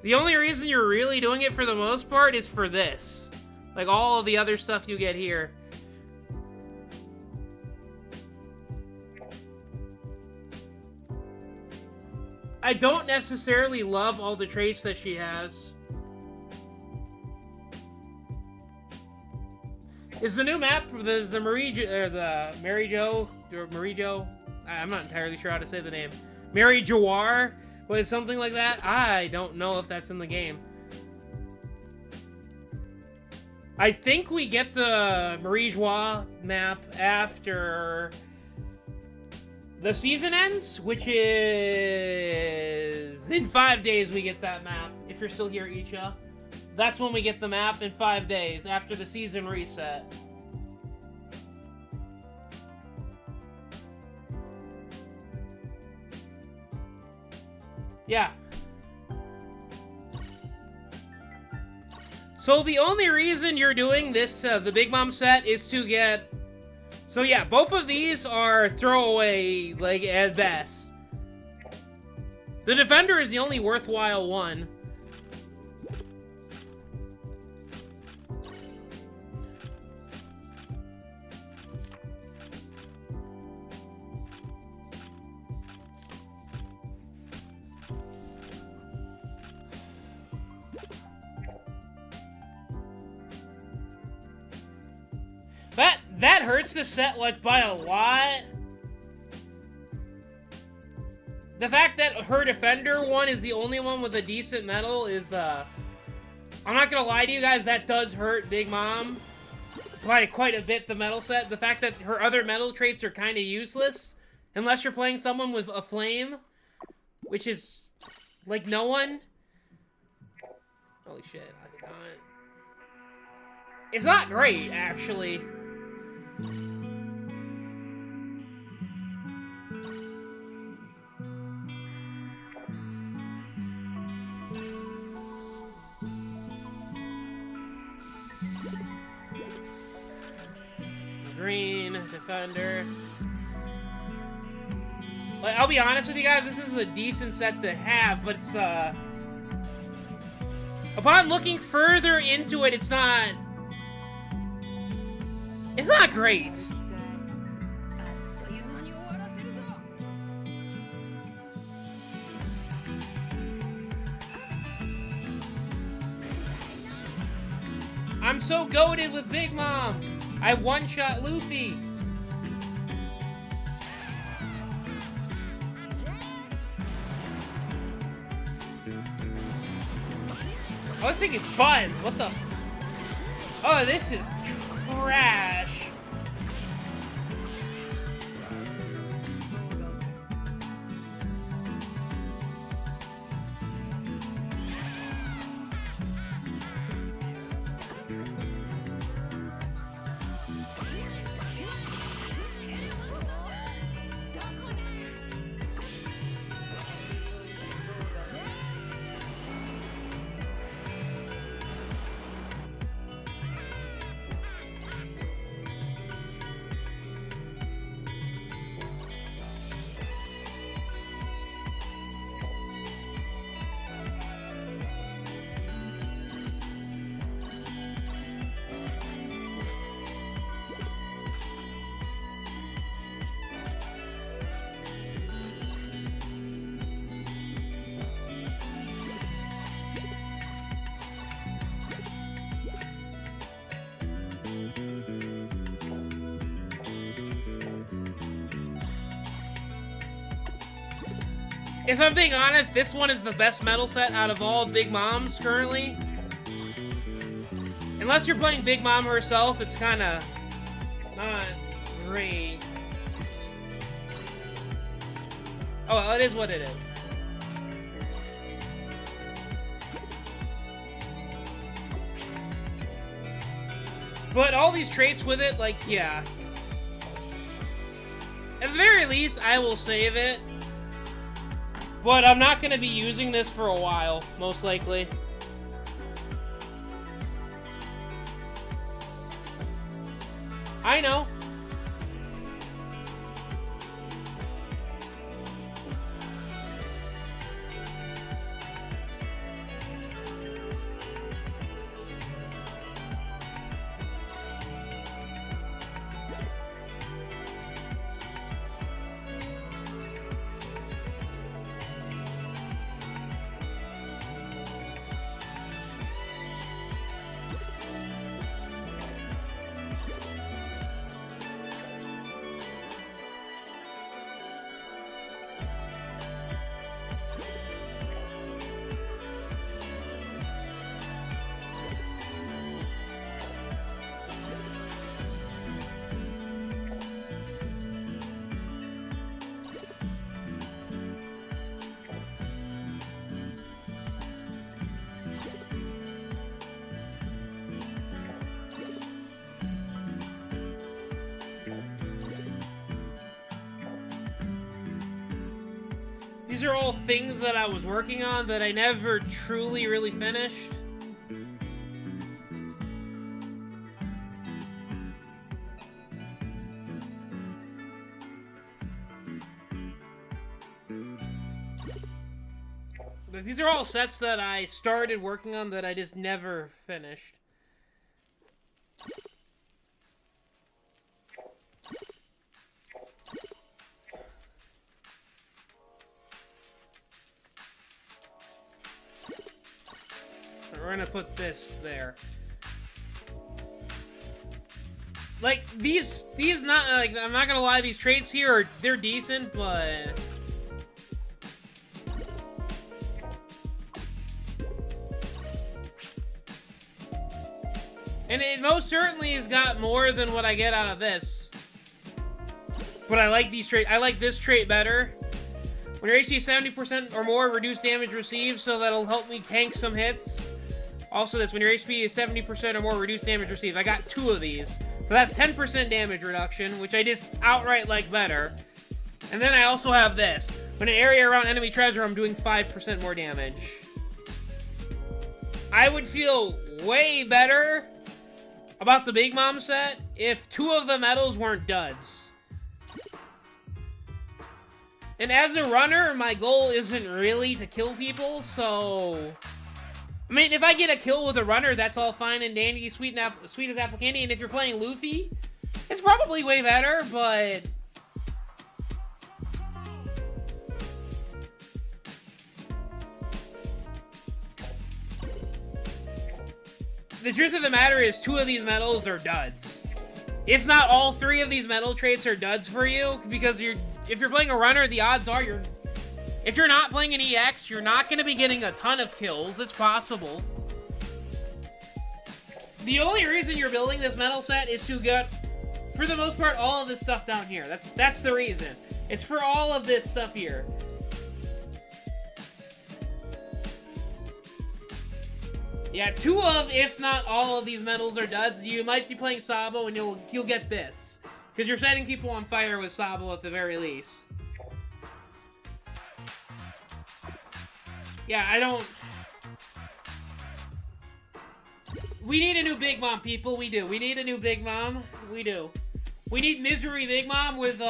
B: The only reason you're really doing it for the most part is for this. Like, all of the other stuff you get here. I don't necessarily love all the traits that she has. Is the new map, the Mary Jo, I'm not entirely sure how to say the name. Mary Jawar, was something like that? I don't know if that's in the game. I think we get the Marie Joie map after the season ends, which is in 5 days we get that map. If you're still here, Icha. That's when we get the map in 5 days, after the season reset. Yeah. So the only reason you're doing this, the Big Mom set, is to get... So yeah, both of these are throwaway, like, at best. The Defender is the only worthwhile one. That hurts the set, like, by a lot. The fact that her Defender one is the only one with a decent medal is, I'm not gonna lie to you guys, that does hurt Big Mom by quite a bit, the medal set. The fact that her other medal traits are kind of useless, unless you're playing someone with a flame, which is, like, no one. Holy shit, I can't. It's not great, actually. Green, Defender. Like, I'll be honest with you guys, this is a decent set to have, but it's, upon looking further into it, it's not great. I'm so goated with Big Mom. I one-shot Luffy. I was thinking buttons. What the? Oh, this is trash. If I'm being honest, this one is the best medal set out of all Big Moms currently. Unless you're playing Big Mom herself, it's kind of not great. Oh, well, it is what it is. But all these traits with it, like, yeah. At the very least, I will save it. But I'm not going to be using this for a while, most likely. I know. These are all things that I was working on that I never truly really finished. These are all sets that I started working on that I just never finished. We're gonna put this there. Like, these not, like, I'm not gonna lie, these traits here they're decent, but... And it most certainly has got more than what I get out of this. But I like these traits. I like this trait better. When your HP is 70% or more, reduce damage received, so that'll help me tank some hits. Also this, when your HP is 70% or more, reduce damage received. I got 2 of these. So that's 10% damage reduction, which I just outright like better. And then I also have this. When an area around enemy treasure, I'm doing 5% more damage. I would feel way better about the Big Mom set if 2 of the medals weren't duds. And as a runner, my goal isn't really to kill people, so... I mean, if I get a kill with a runner, that's all fine and dandy, sweet as apple candy, and if you're playing Luffy, it's probably way better, but... The truth of the matter is 2 of these medals are duds. If not all 3 of these medal traits are duds for you, because if you're playing a runner, the odds are if you're not playing an EX, you're not going to be getting a ton of kills. It's possible. The only reason you're building this medal set is to get, for the most part, all of this stuff down here. That's the reason. It's for all of this stuff here. Yeah, 2 of, if not all of these medals are duds. You might be playing Sabo and you'll get this. Because you're setting people on fire with Sabo at the very least. Yeah, I don't... We need a new Big Mom, people. We do. We need a new Big Mom. We do. We need Misery Big Mom with,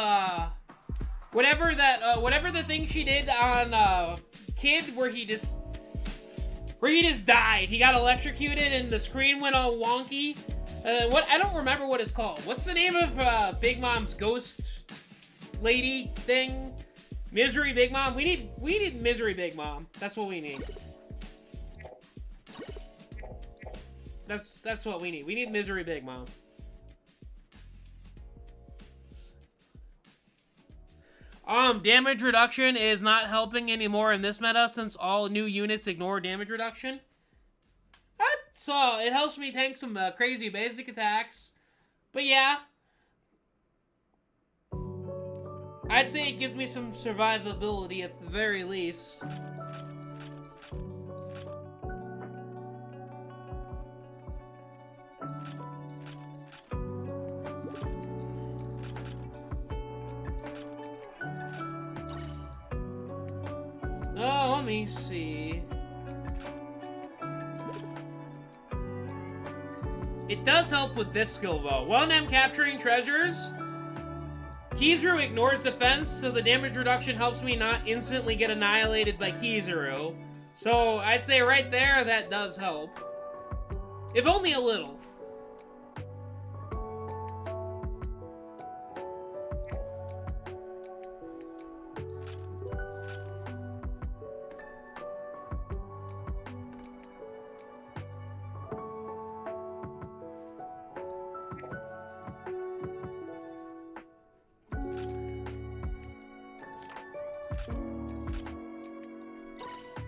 B: whatever the thing she did on, Kid, where he just died. He got electrocuted and the screen went all wonky. I don't remember what it's called. What's the name of, Big Mom's ghost lady thing? Misery Big Mom? We need Misery Big Mom. That's what we need. That's what we need. We need Misery Big Mom. Damage reduction is not helping anymore in this meta since all new units ignore damage reduction. So it helps me tank some crazy basic attacks. But yeah. I'd say it gives me some survivability at the very least. Oh, let me see. It does help with this skill though. When I'm capturing treasures, Kizaru ignores defense, so the damage reduction helps me not instantly get annihilated by Kizaru. So I'd say right there, that does help. If only a little.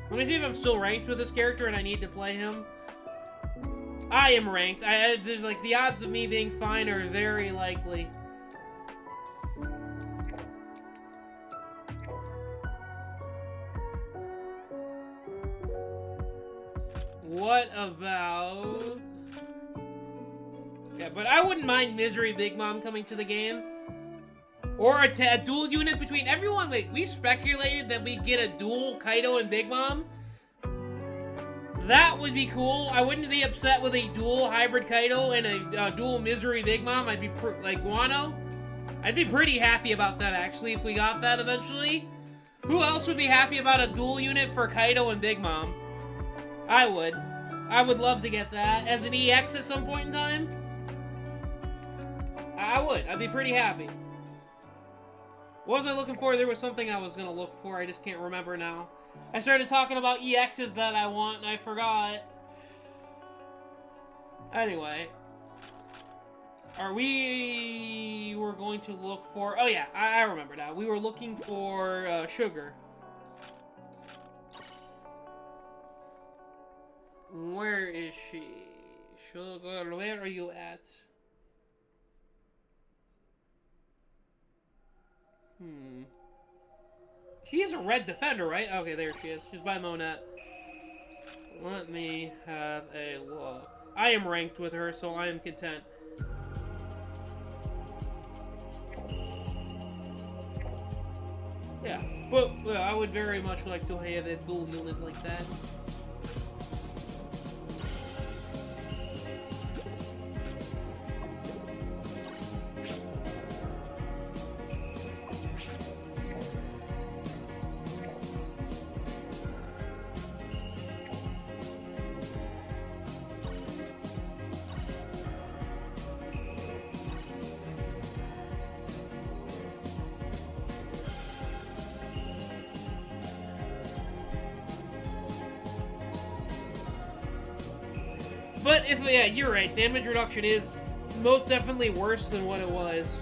B: Let me see if I'm still ranked with this character and I need to play him. I am ranked. There's like the odds of me being fine are very likely. What about... Yeah, but I wouldn't mind Misery Big Mom coming to the game. Or a dual unit between everyone. Like, we speculated that we'd get a dual Kaido and Big Mom. That would be cool. I wouldn't be upset with a dual hybrid Kaido and a dual Misery Big Mom. I'd be like Wano. I'd be pretty happy about that actually if we got that eventually. Who else would be happy about a dual unit for Kaido and Big Mom? I would. I would love to get that as an EX at some point in time. I would. I'd be pretty happy. What was I looking for? There was something I was going to look for. I just can't remember now. I started talking about EXs that I want, and I forgot. Anyway. We're going to look for... Oh, yeah. I remember now. We were looking for Sugar. Where is she? Sugar, where are you at? She is a red defender, right? Okay, there she is. She's by Monette. Let me have a look. I am ranked with her, so I am content. Yeah, but I would very much like to have a dual unit like that. But yeah, you're right. Damage reduction is most definitely worse than what it was.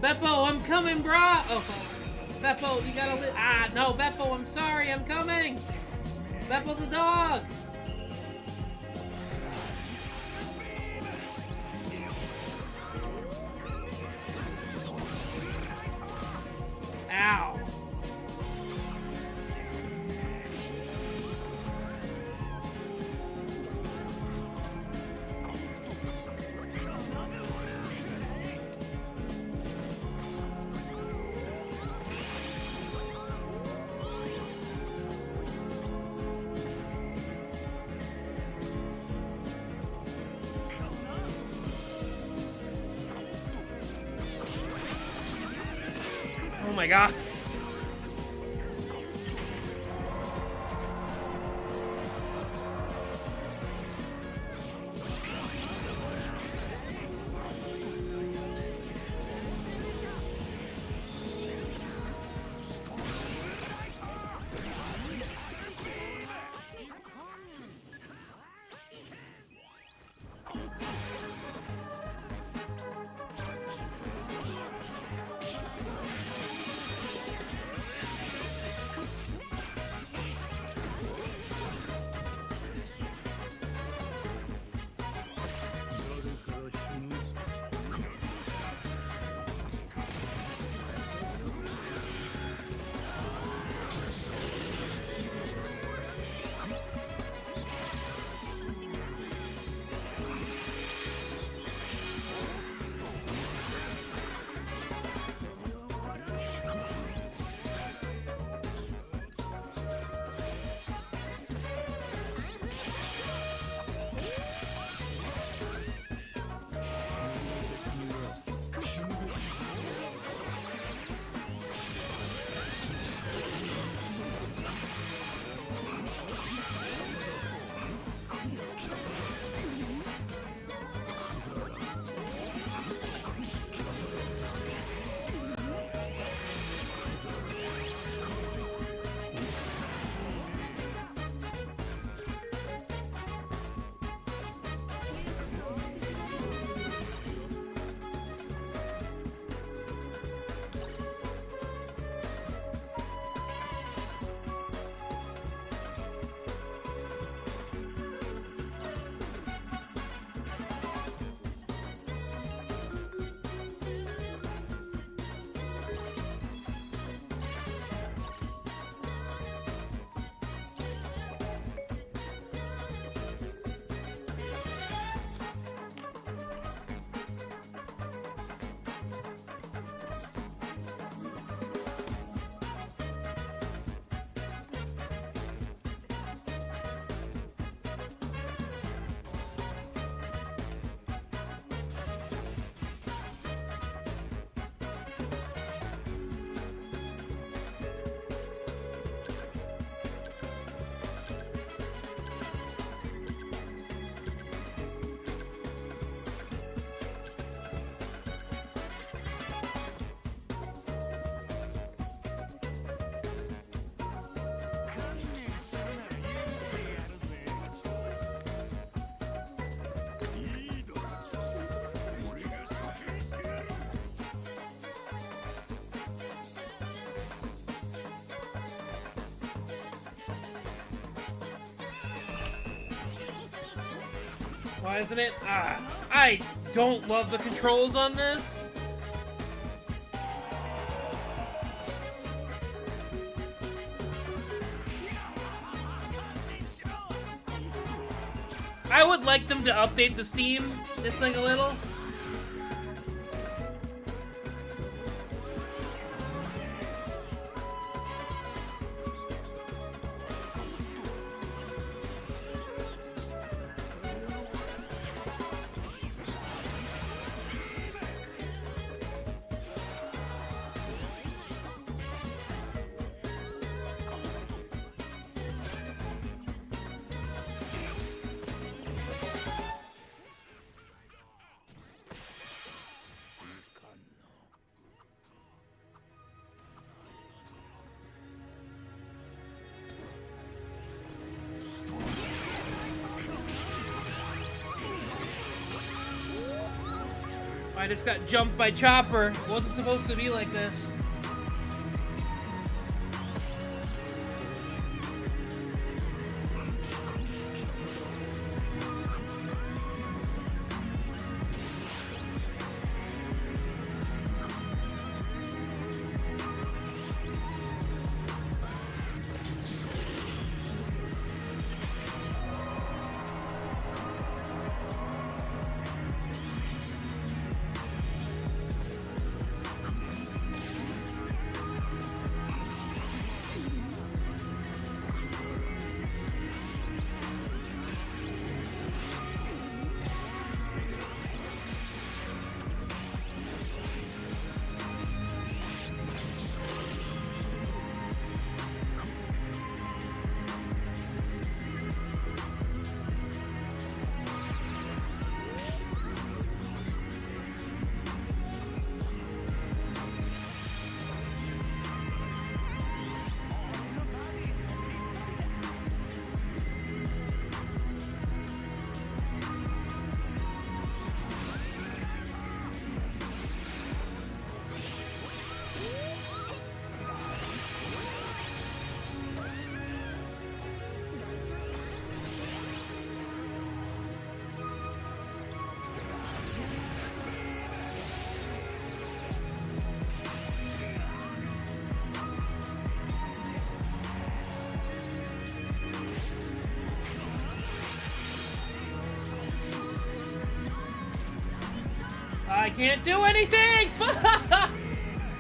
B: Beppo, I'm coming, brah! Oh, Beppo, you gotta live. Ah, no, Beppo, I'm sorry, I'm coming! Beppo the dog! Ow. Oh my god. Why isn't it? I don't love the controls on this. I would like them to update this thing a little. I just got jumped by Chopper. It wasn't supposed to be like this. I can't do anything!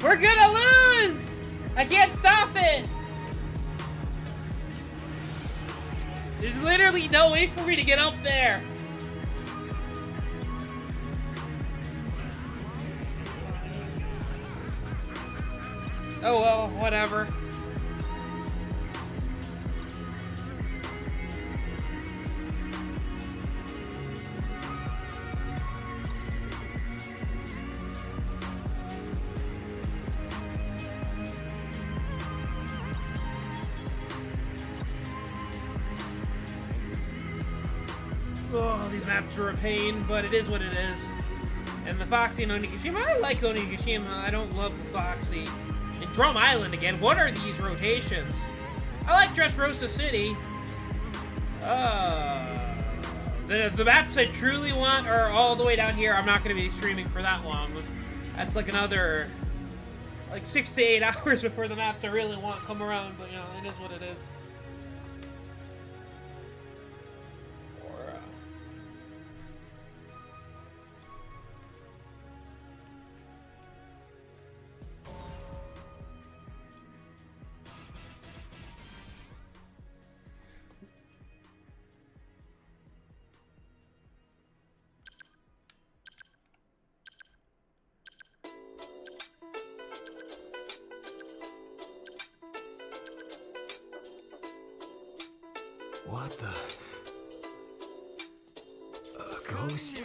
B: We're gonna lose! I can't stop it! There's literally no way for me to get up there. Oh well, whatever. Oh, these maps are a pain, but it is what it is. And the Foxy and Onigashima, I like Onigashima. I don't love the Foxy. And Drum Island again, what are these rotations? I like Dressrosa City. The maps I truly want are all the way down here. I'm not going to be streaming for that long. That's like another, like 6 to 8 hours before the maps I really want come around. But, you know, it is what it is.
C: What the? A ghost?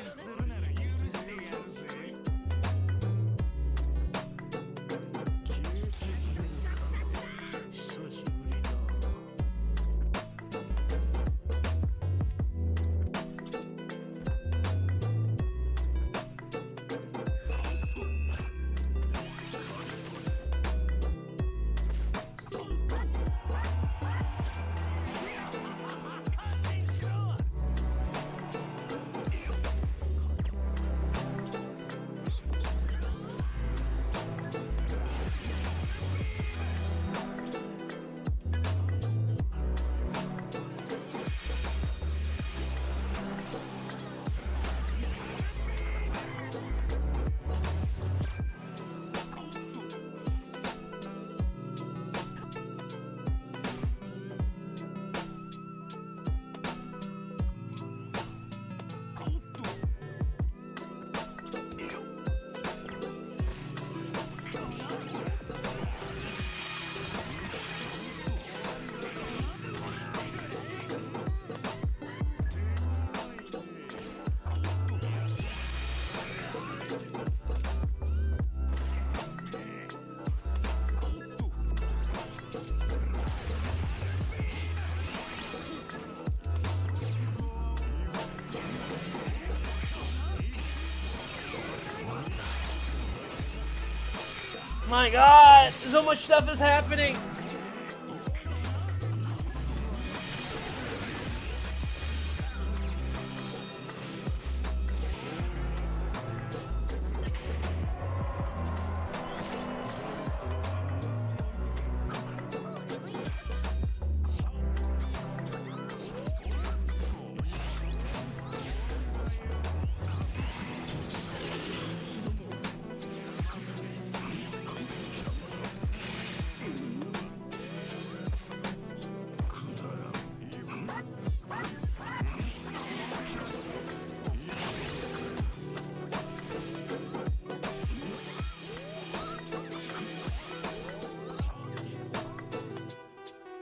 B: My God, so much stuff is happening.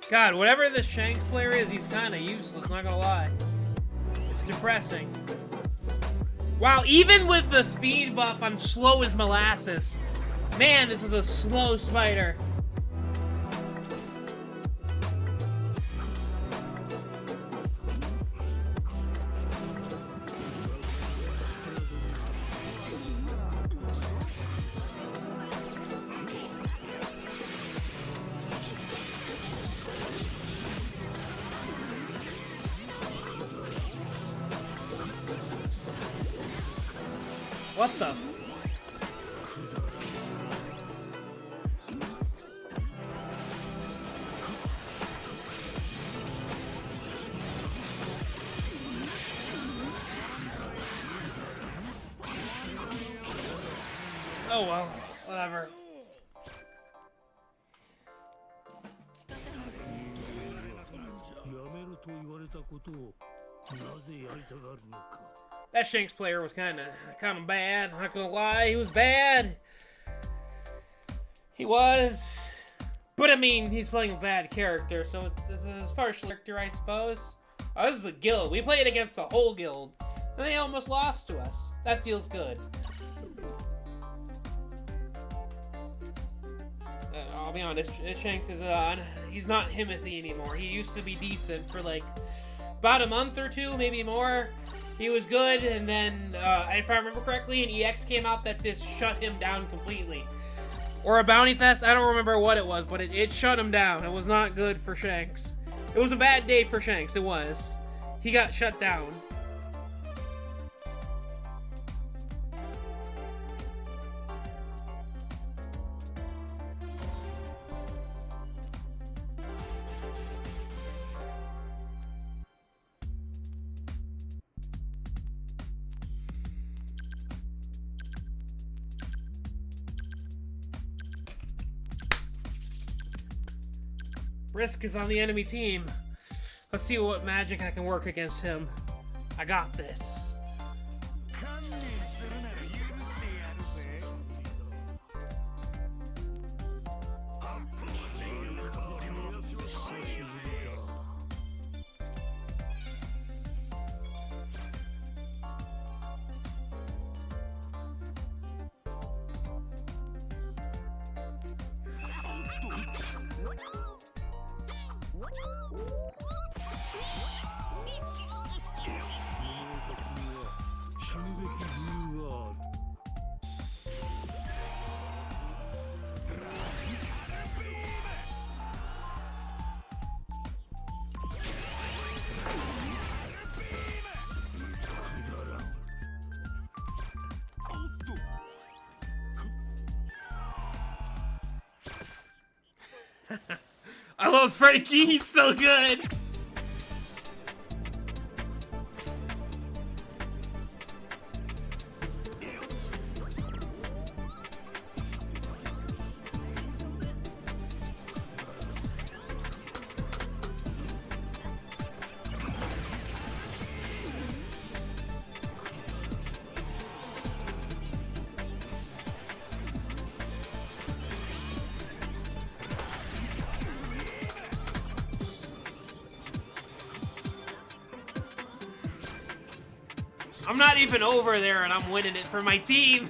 B: God, whatever this Shanks player is, he's kind of useless, not gonna lie. It's depressing. Wow, even with the speed buff, I'm slow as molasses. Man, this is a slow spider. What the? Oh well, whatever. That Shanks player was kind of bad. Not gonna lie, he was bad. He was, but I mean, he's playing a bad character, so it's partial character, I suppose. Oh, this is a guild. We played against a whole guild, and they almost lost to us. That feels good. I'll be honest, Shanks is he's not Himothy anymore. He used to be decent for like about a month or two, maybe more. He was good, and then, if I remember correctly, an EX came out that just shut him down completely. Or a Bounty Fest, I don't remember what it was, but it shut him down. It was not good for Shanks. It was a bad day for Shanks, it was. He got shut down. Risk is on the enemy team. Let's see what magic I can work against him. I got this. I love Frankie, he's so good! I'm not even over there and I'm winning it for my team.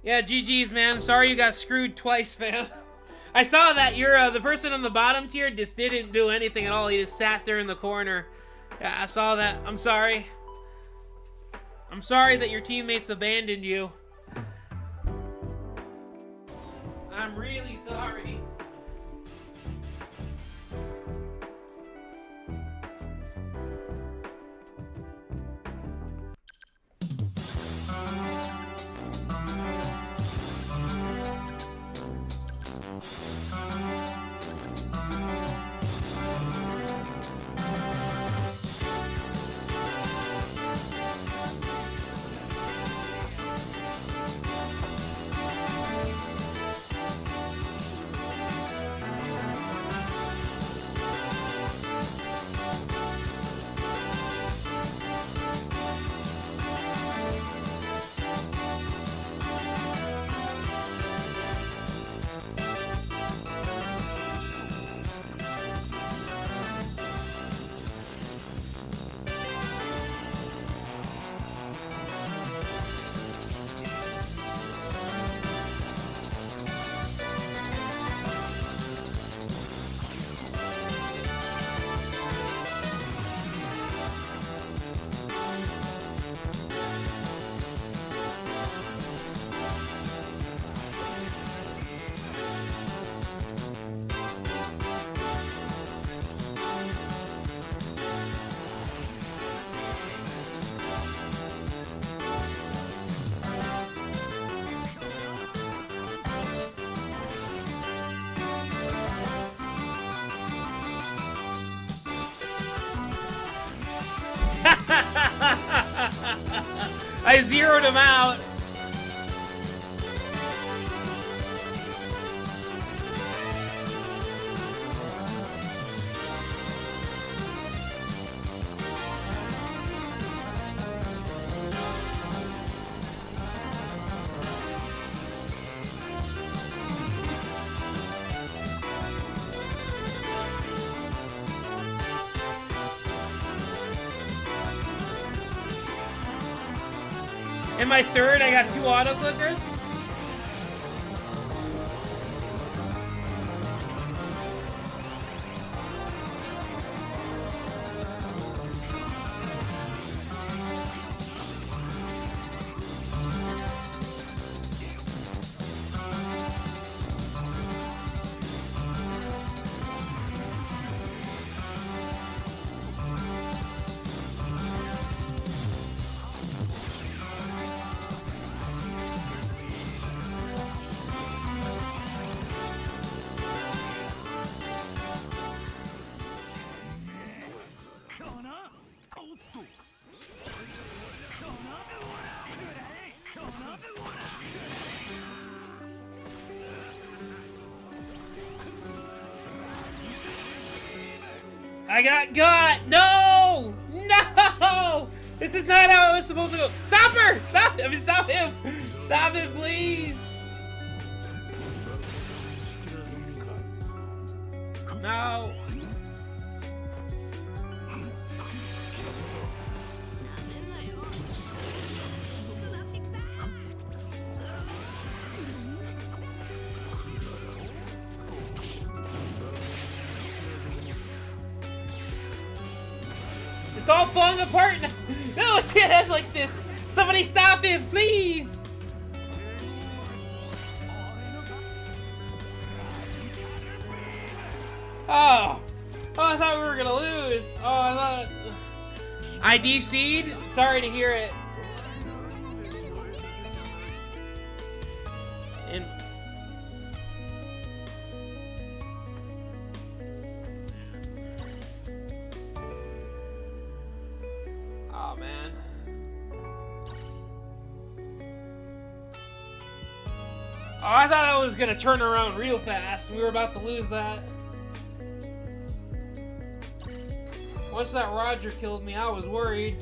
B: Yeah, GG's, man. Sorry you got screwed twice, man. I saw that you're the person on the bottom tier just didn't do anything at all. He just sat there in the corner. Yeah, I saw that. I'm sorry. I'm sorry that your teammates abandoned you. I'm really sorry. I zeroed him out. In my third, I got 2 auto clickers. I got! No! No! This is not how it was supposed to go. Stop her! Stop! I mean, stop him! Stop him, please! No! It's all falling apart now. No, it can't end like this. Somebody stop him, please. Oh. Oh, I thought we were gonna lose. Oh, I thought. I DC'd? Sorry to hear it. And oh man. Oh, I thought I was gonna turn around real fast. We were about to lose that. Once that Roger killed me, I was worried.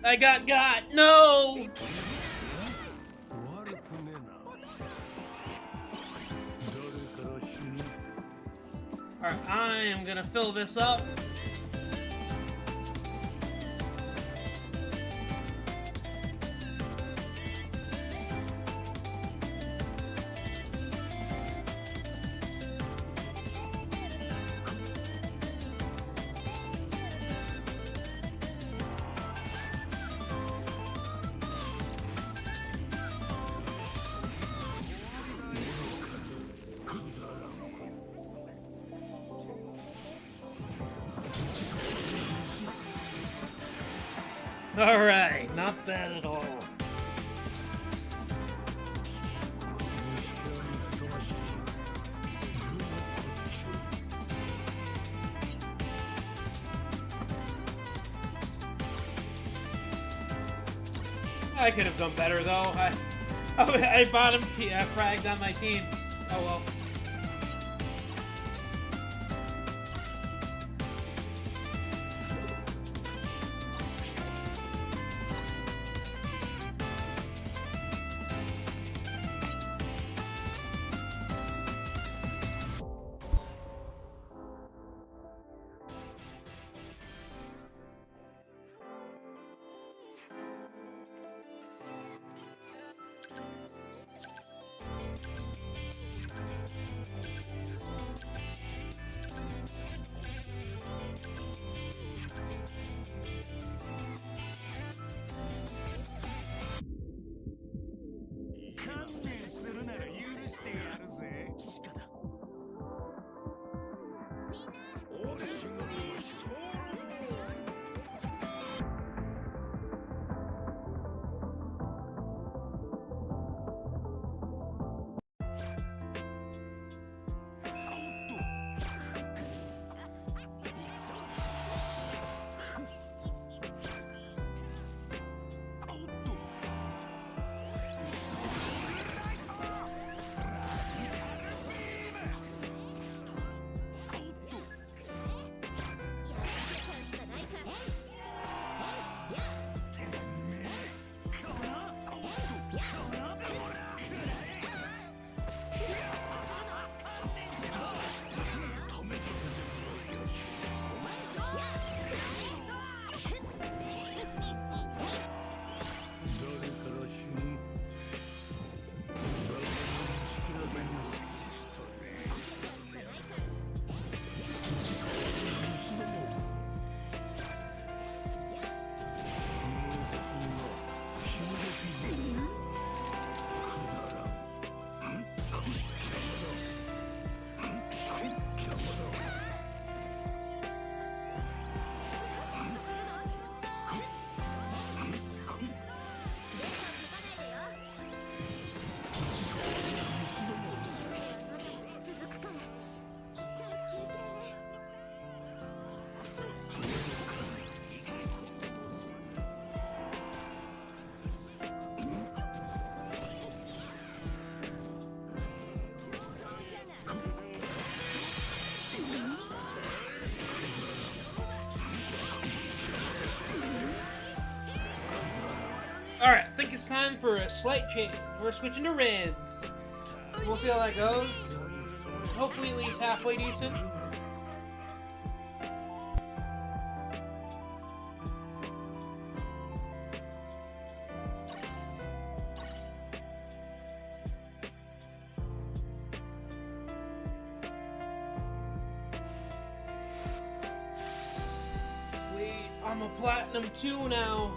B: I got. No! Alright, I am gonna fill this up. Alright, not bad at all. I could have done better though. I bottom fragged on my team. Oh well. Alright, I think it's time for a slight change. We're switching to reds. We'll see how that goes. Hopefully at least halfway decent. Sweet, I'm a Platinum 2 now.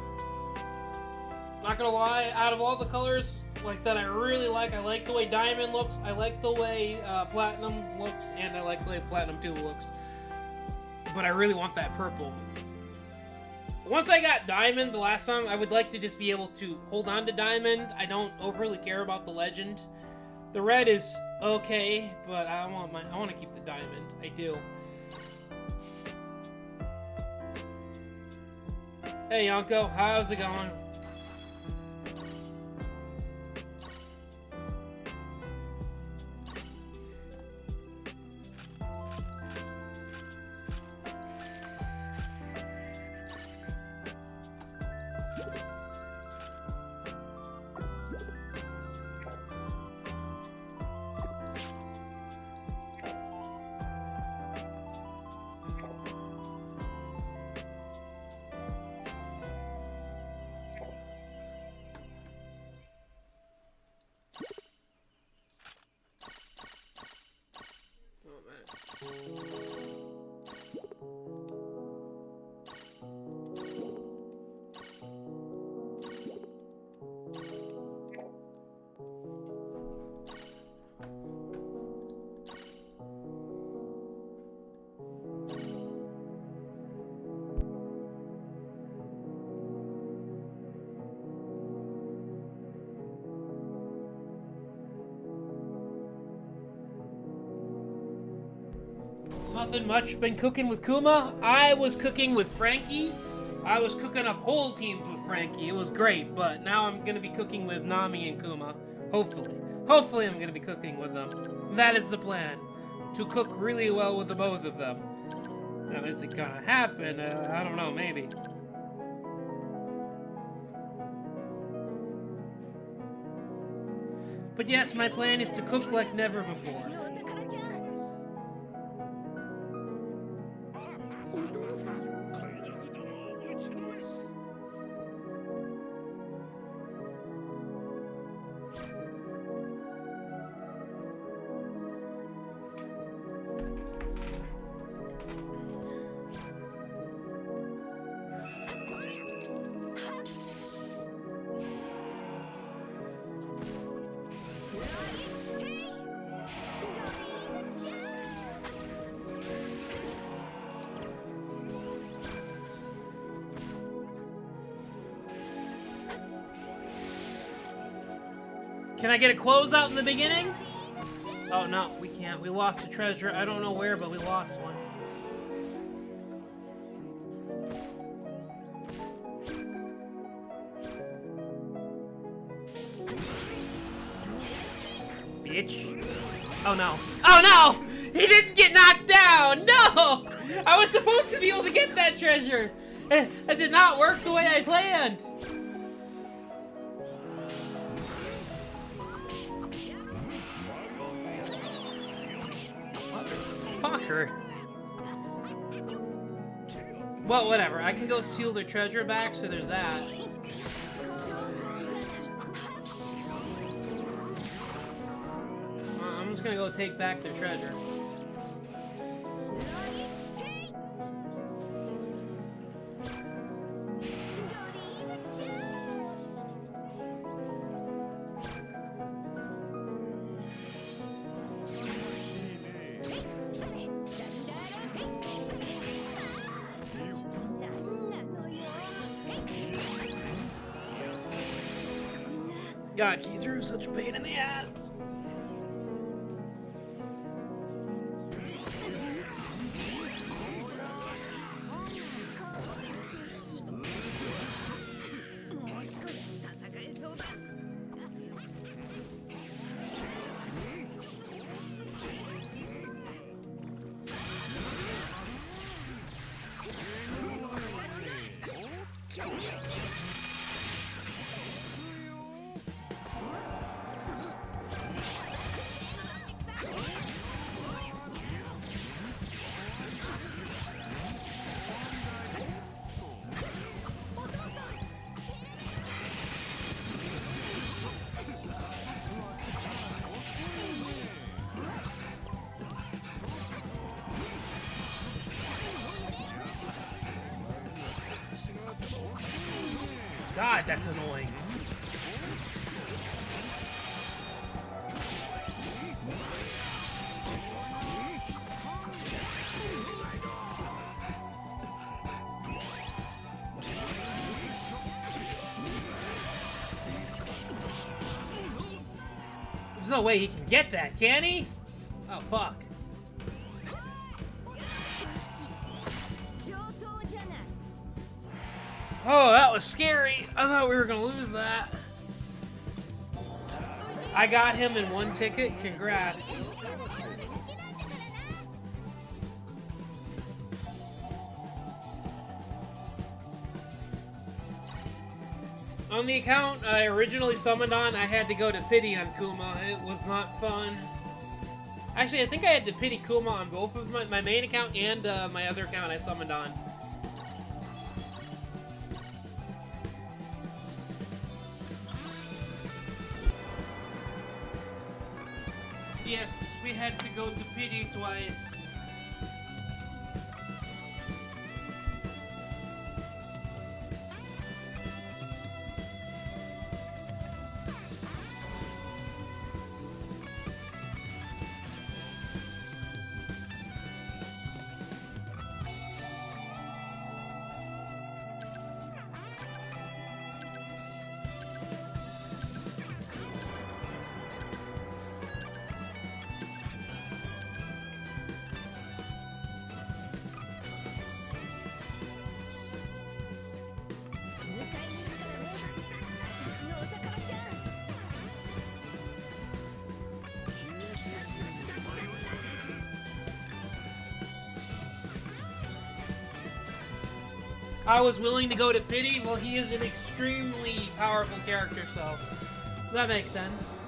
B: Not gonna lie, out of all the colors like that I really like the way Diamond looks, I like the way Platinum looks, and I like the way Platinum 2 looks. But I really want that purple. Once I got Diamond the last time, I would like to just be able to hold on to Diamond. I don't overly care about the Legend. The red is okay, but I want to keep the Diamond. I do. Hey Yonko, how's it going? Nothing much. Been cooking with Kuma. I was cooking with Frankie. I was cooking up whole teams with Frankie. It was great, but now I'm gonna be cooking with Nami and Kuma. Hopefully. Hopefully I'm gonna be cooking with them. That is the plan. To cook really well with the both of them. Now, is it gonna happen? I don't know, maybe. But yes, my plan is to cook like never before. Can I get a closeout in the beginning? Oh, no, we can't. We lost a treasure. I don't know where, but we lost one. Bitch. Oh, no. Oh, no! He didn't get knocked down! No! I was supposed to be able to get that treasure! It did not work the way I planned! Fucker. Well, whatever. I can go steal their treasure back, so there's that. I'm just gonna go take back their treasure. God, Kizaru is such a pain in the ass. God, that's annoying. There's no way he can get that, can he? Oh, fuck. Oh, that was scary. I thought we were gonna lose that. I got him in one ticket. Congrats. On the account I originally summoned on, I had to go to pity on Kuma. It was not fun. Actually, I think I had to pity Kuma on both of my main account and my other account I summoned on. Yes, we had to go to pity twice. I was willing to go to pity. Well, he is an extremely powerful character, so that makes sense.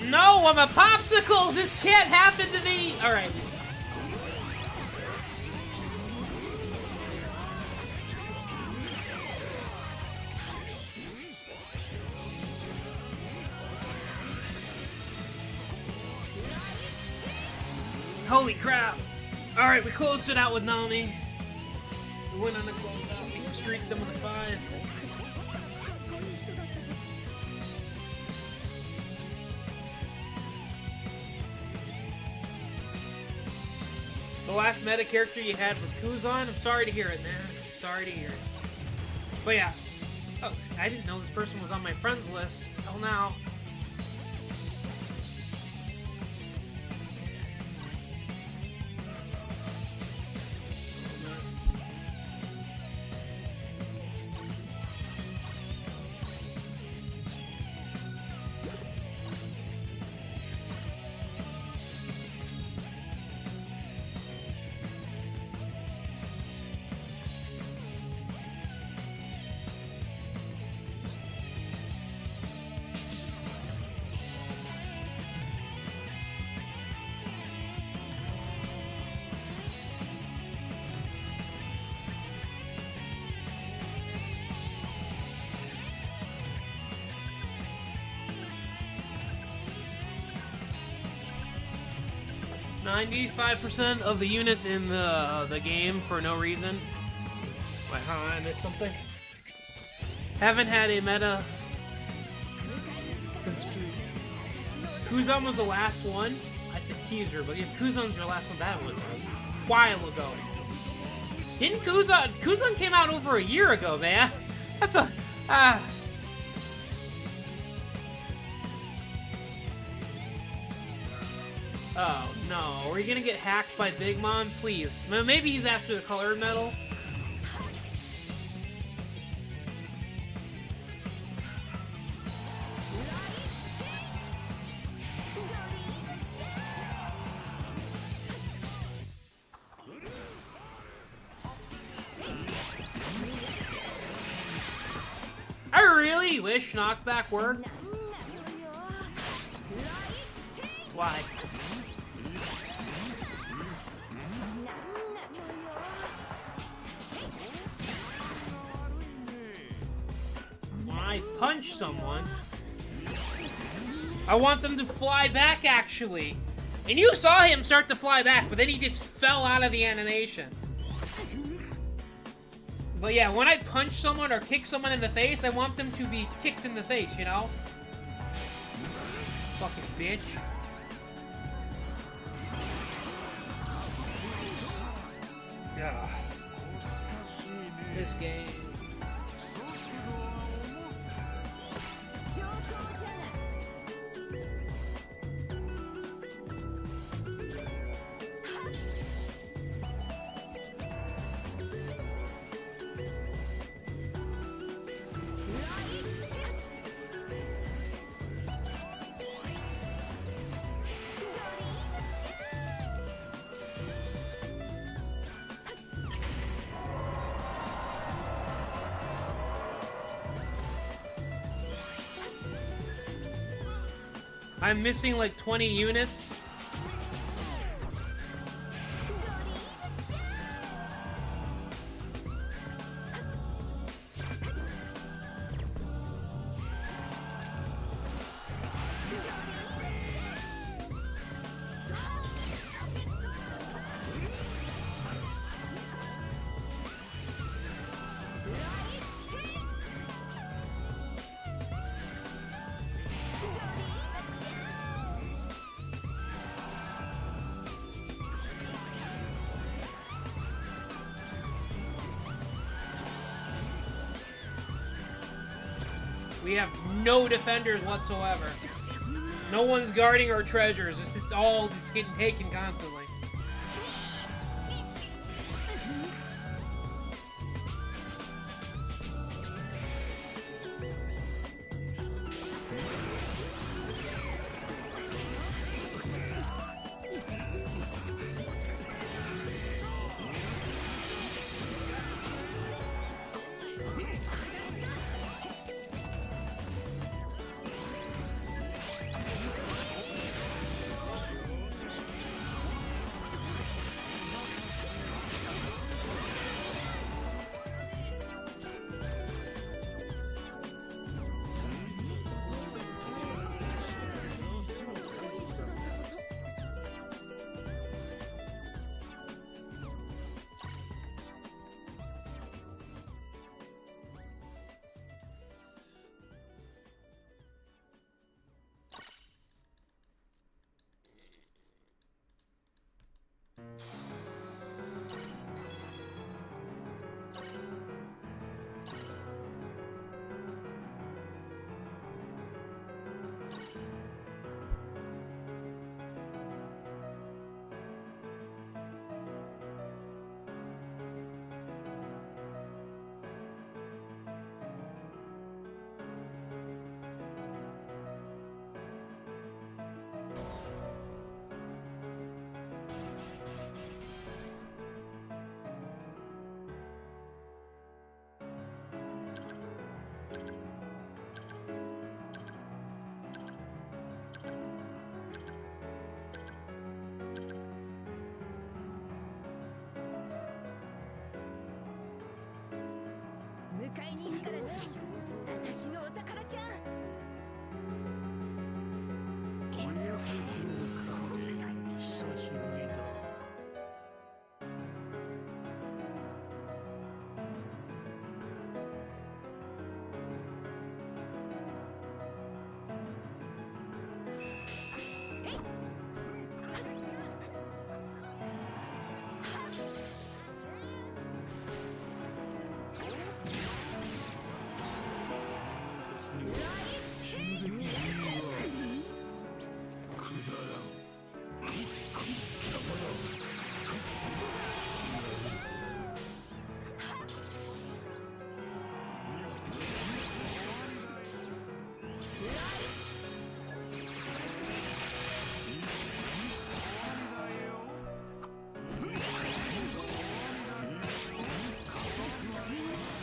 B: No, I'm a popsicle! This can't happen to me! Alright. Holy crap! Alright, we closed it out with Nami. We went on a closeout. We streaked them with a 5. The last meta character you had was Kuzan. I'm sorry to hear it, man. Sorry to hear it. But yeah. Oh, I didn't know this person was on my friends list until now. %of the units in the game for no reason. Wait, hold on, I missed something. Haven't had a meta since Kuzan was the last one. I said Kizer, but if Kuzan's your last one, that was a while ago. Didn't Kuzan came out over a year ago, man. That's a Oh, no. Are we gonna get hacked by Big Mom? Please. Maybe he's after the colored metal. I really wish knockback worked. Why? I punch someone, I want them to fly back, actually. And you saw him start to fly back, but then he just fell out of the animation. But yeah, when I punch someone or kick someone in the face, I want them to be kicked in the face, you know? Fucking bitch. Yeah. This game. I'm missing like 20 units. We have no defenders whatsoever. No one's guarding our treasures. It's all just getting taken constantly.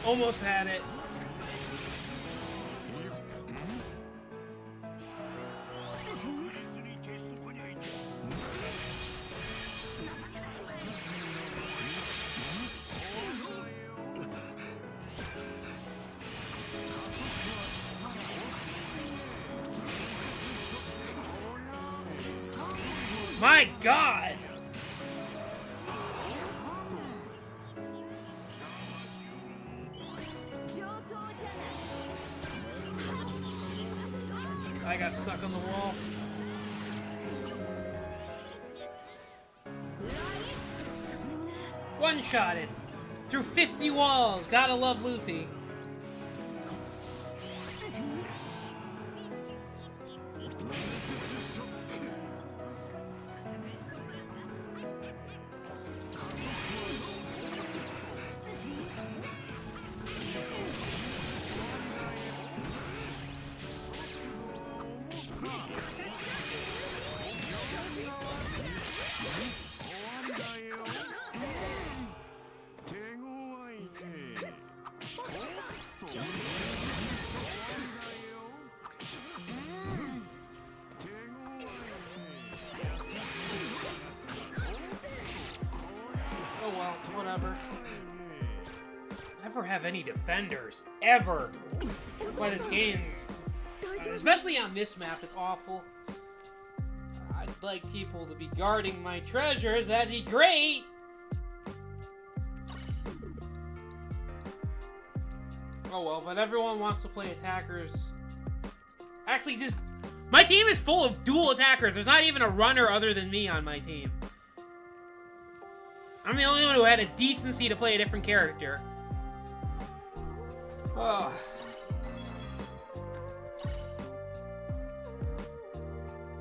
B: Almost had it. My God! I got stuck on the wall. One-shotted through 50 walls. Gotta love Luffy. have any defenders ever. That's why this game, especially on this map, it's awful. I'd like people to be guarding my treasures. That'd be great. Oh well, but everyone wants to play attackers. Actually, my team is full of dual attackers. There's not even a runner other than me on my team. I'm the only one who had a decency to play a different character. Oh.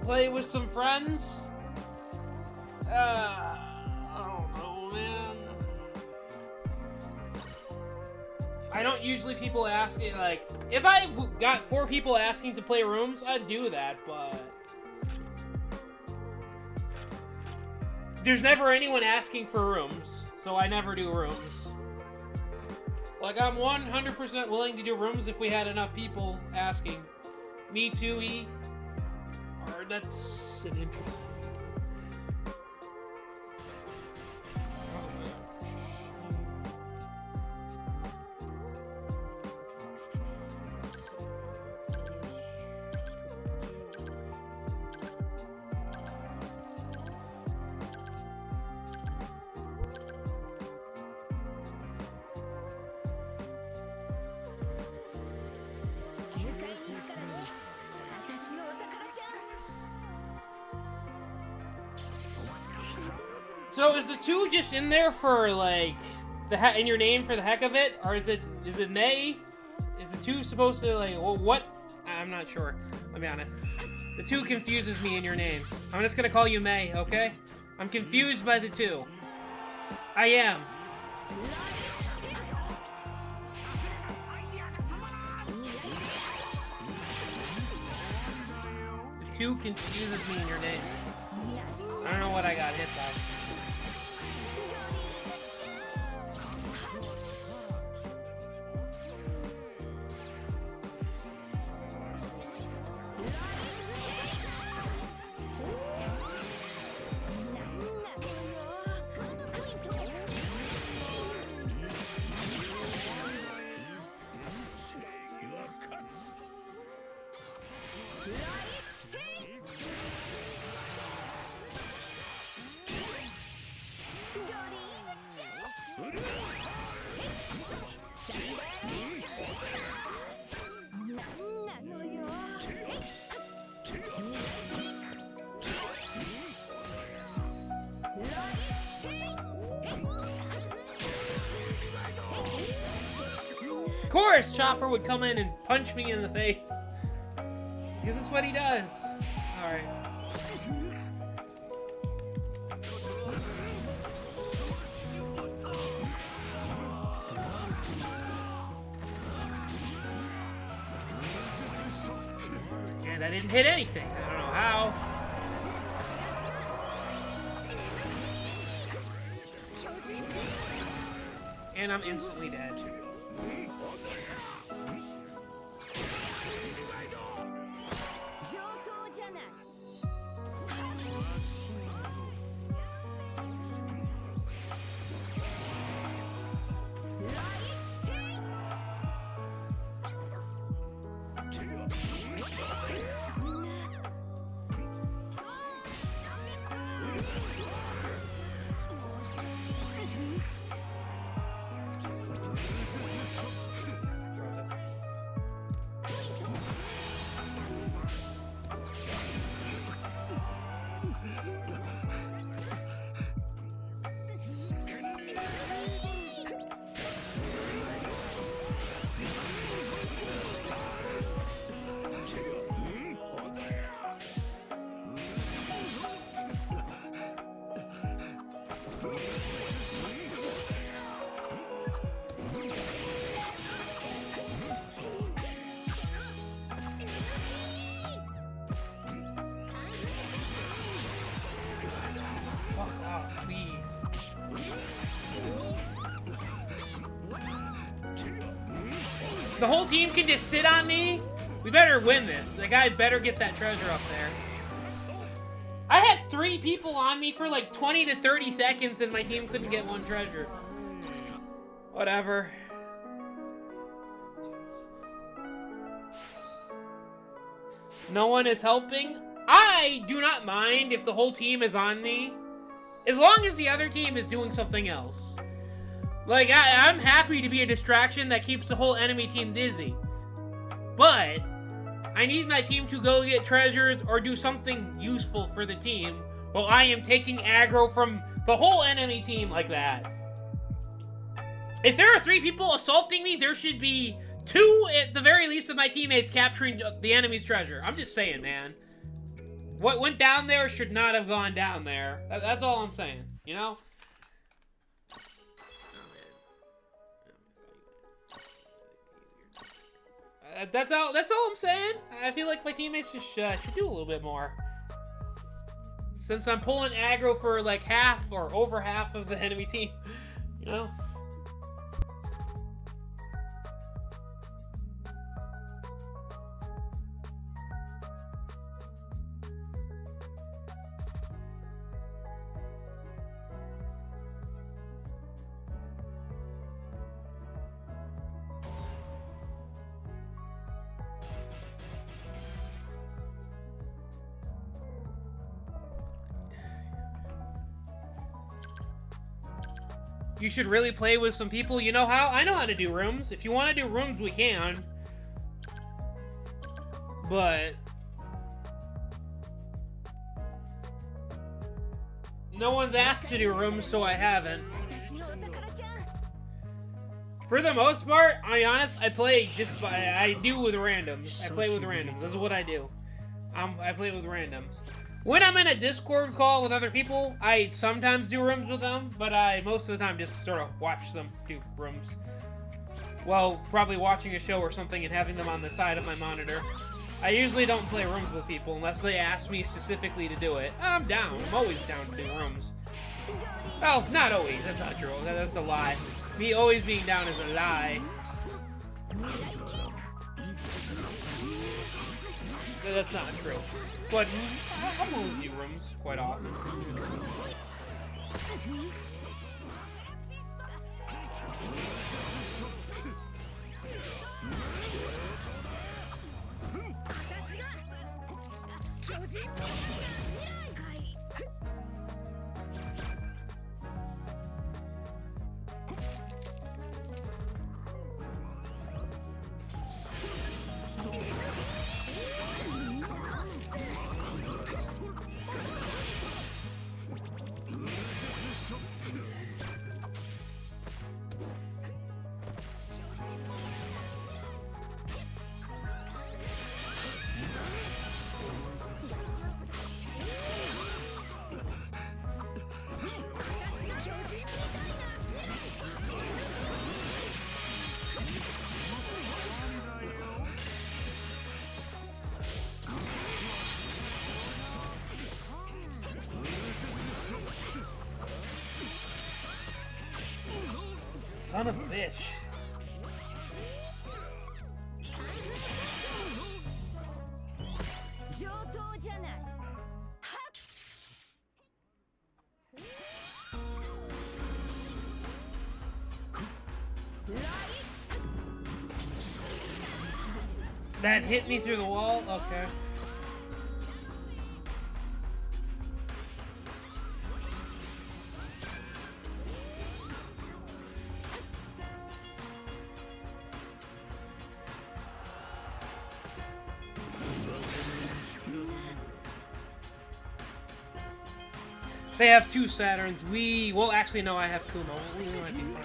B: Play with some friends? I don't know, man. I don't usually people ask it, like, if I got 4 people asking to play rooms, I'd do that, but there's never anyone asking for rooms, so I never do rooms. Like, I'm 100% willing to do rooms if we had enough people asking. Me too, E. Or that's an intro. So is the 2 just in there for like in your name for the heck of it, or is it May? Is the 2 supposed to like what? I'm not sure. Let me be honest. The 2 confuses me in your name. I'm just gonna call you May, okay? I'm confused by the 2. I am. The 2 confuses me in your name. I don't know what I got hit by. Of course, Chopper would come in and punch me in the face. Because that's what he does. Alright. And I didn't hit anything. I don't know how. And I'm instantly dead. The whole team can just sit on me? We better win this. The guy better get that treasure up there. I had 3 people on me for like 20 to 30 seconds and my team couldn't get 1 treasure. Whatever. No one is helping. I do not mind if the whole team is on me, as long as the other team is doing something else. Like, I'm happy to be a distraction that keeps the whole enemy team dizzy. But I need my team to go get treasures or do something useful for the team while I am taking aggro from the whole enemy team like that. If there are 3 people assaulting me, there should be 2 at the very least of my teammates capturing the enemy's treasure. I'm just saying, man. What went down there should not have gone down there. That's all I'm saying, you know? That's all I'm saying. I feel like my teammates just should do a little bit more. Since I'm pulling aggro for like half or over half of the enemy team, you know? You should really play with some people. You know how? I know how to do rooms. If you want to do rooms, we can. But no one's asked to do rooms, so I haven't. For the most part, I'll be honest, I play just by... I do with randoms. I play with randoms. This is what I do. I play with randoms. When I'm in a Discord call with other people, I sometimes do rooms with them, but I most of the time just sort of watch them do rooms. Well, probably watching a show or something and having them on the side of my monitor. I usually don't play rooms with people unless they ask me specifically to do it. I'm down. I'm always down to do rooms. Well, not always. That's not true. That's a lie. Me always being down is a lie. That's not true. But I'll move you rooms quite often. Son of a bitch. That hit me through the wall? Okay. They have 2 Saturns. Well, actually, no, I have Kumo. We might be fine.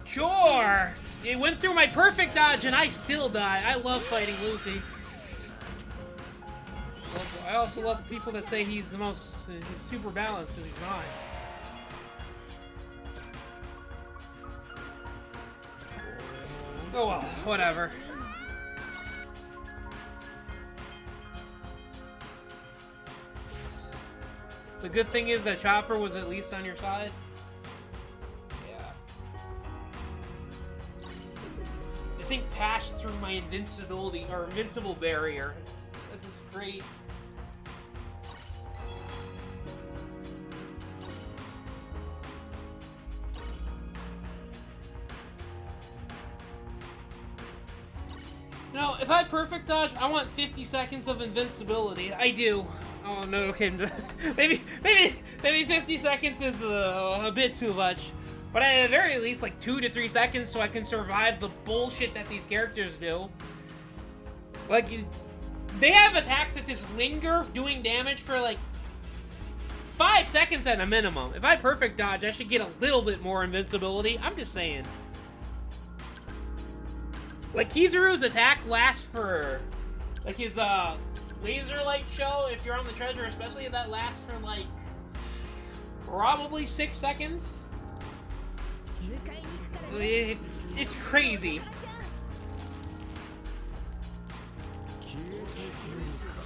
B: Sure! It went through my perfect dodge and I still die. I love fighting Luffy. I also love the people that say he's the most he's super balanced because he's not. Oh well, whatever. The good thing is that Chopper was at least on your side. Yeah. I think passed through my invincibility or invincible barrier. That is great. No, if I perfect dodge, I want 50 seconds of invincibility. I do. Oh no, okay. maybe 50 seconds is a bit too much. But at the very least, like 2 to 3 seconds so I can survive the bullshit that these characters do. Like, they have attacks that just linger, doing damage for like 5 seconds at a minimum. If I perfect dodge, I should get a little bit more invincibility. I'm just saying. Like, Kizaru's attack lasts for, like, his, laser light show, if you're on the treasure especially, that lasts for, like, probably 6 seconds. It's crazy.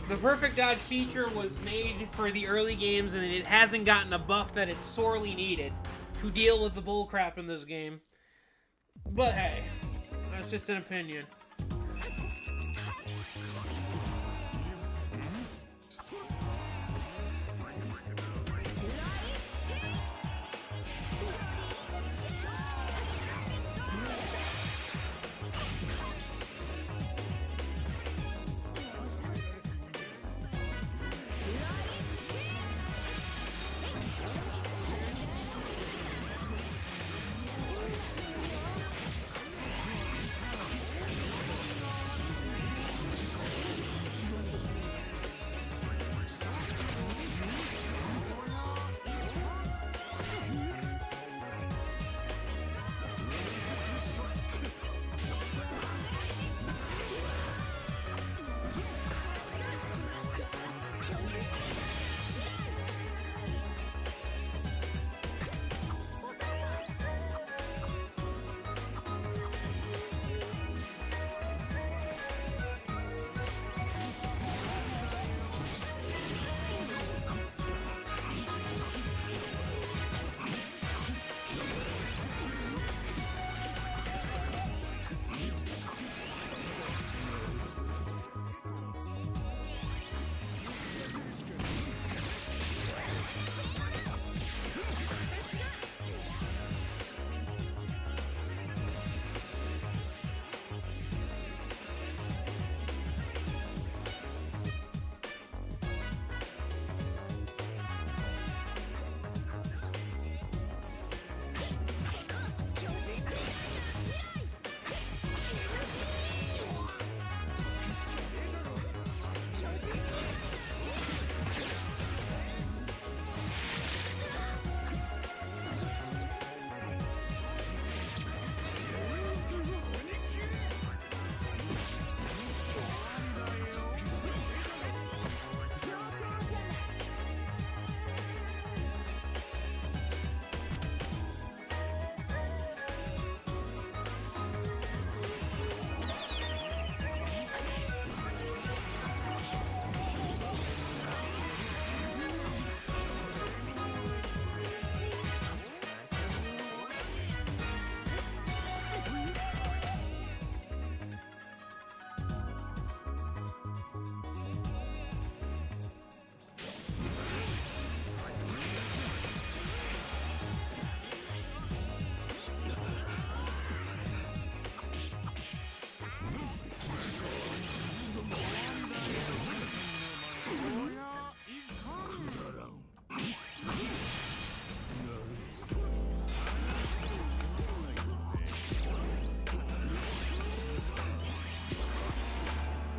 B: The perfect dodge feature was made for the early games, and it hasn't gotten a buff that it sorely needed to deal with the bullcrap in this game. But hey. That's just an opinion.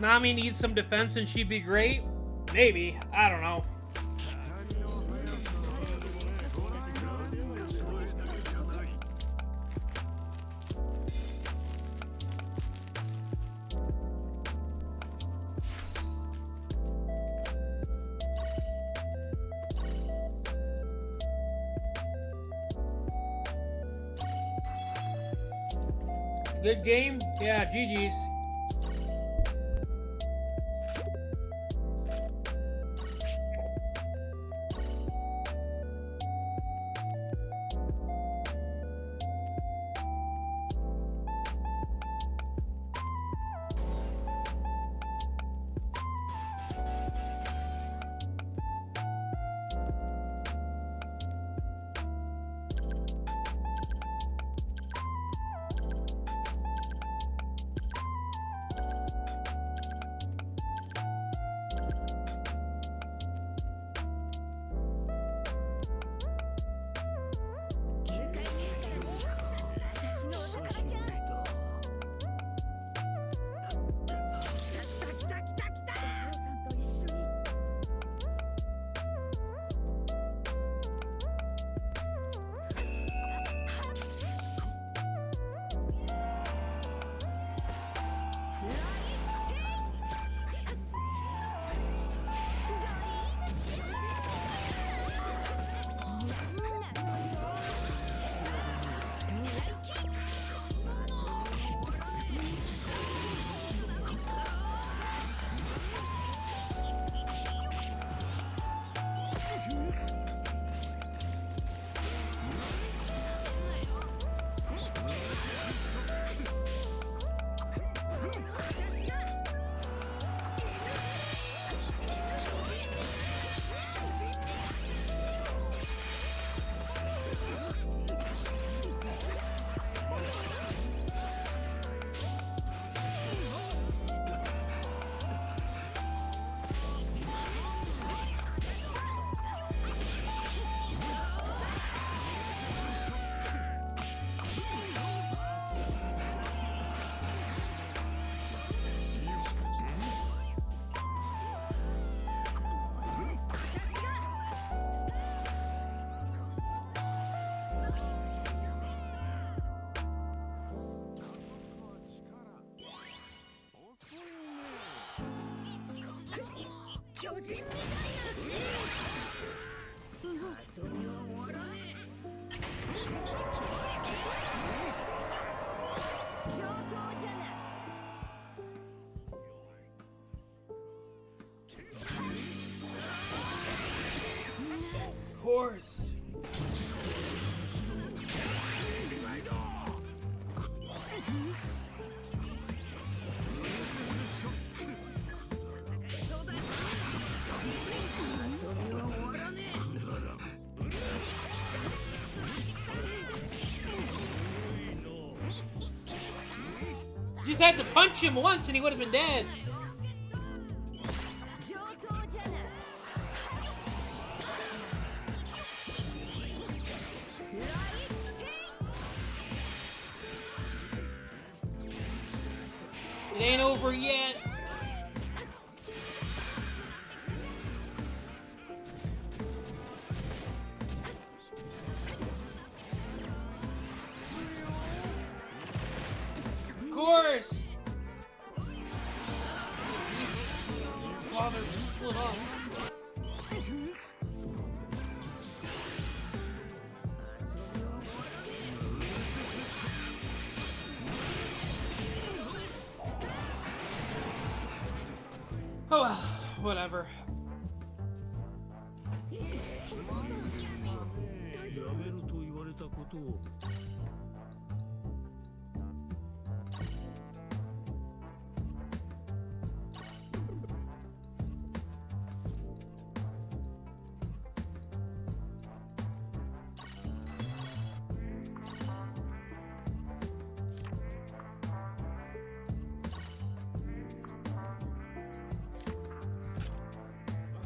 B: Nami needs some defense and she'd be great? Maybe. I don't know. Good game? Yeah, GG's. Of course. Just had to punch him once and he would have been dead. It ain't over yet. Of course. Father split up. Oh well, whatever.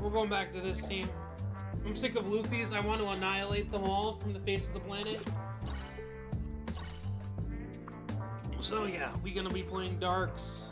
B: We're going back to this team. I'm sick of Luffy's. I want to annihilate them all from the face of the planet. So yeah, we're gonna be playing Darks.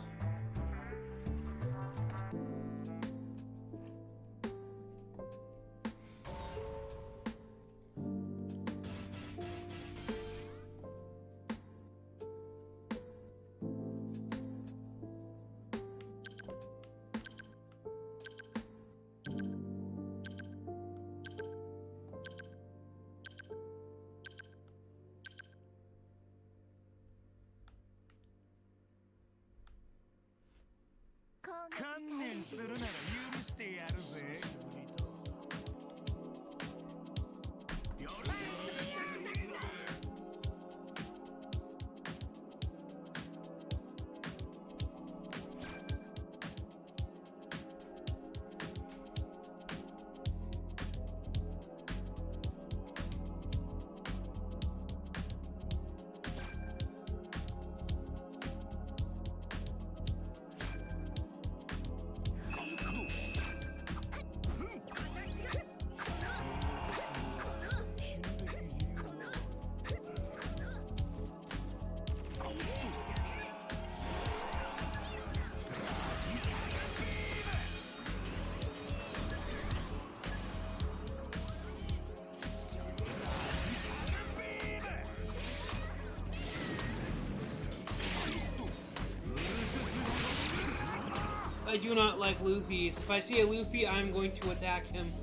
B: I do not like Luffy's. If I see a Luffy, I'm going to attack him.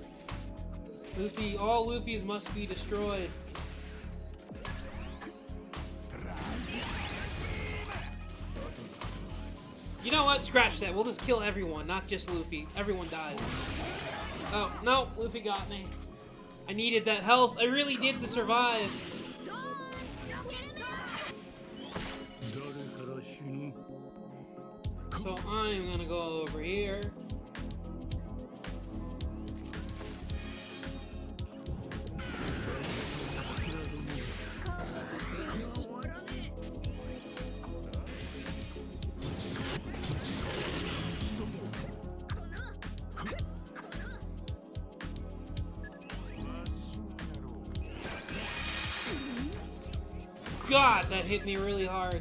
B: Luffy, all Luffys must be destroyed. You know what? Scratch that. We'll just kill everyone, not just Luffy. Everyone dies. Oh, no. Luffy got me. I needed that health. I really did to survive. So I'm gonna go over here. God, that hit me really hard.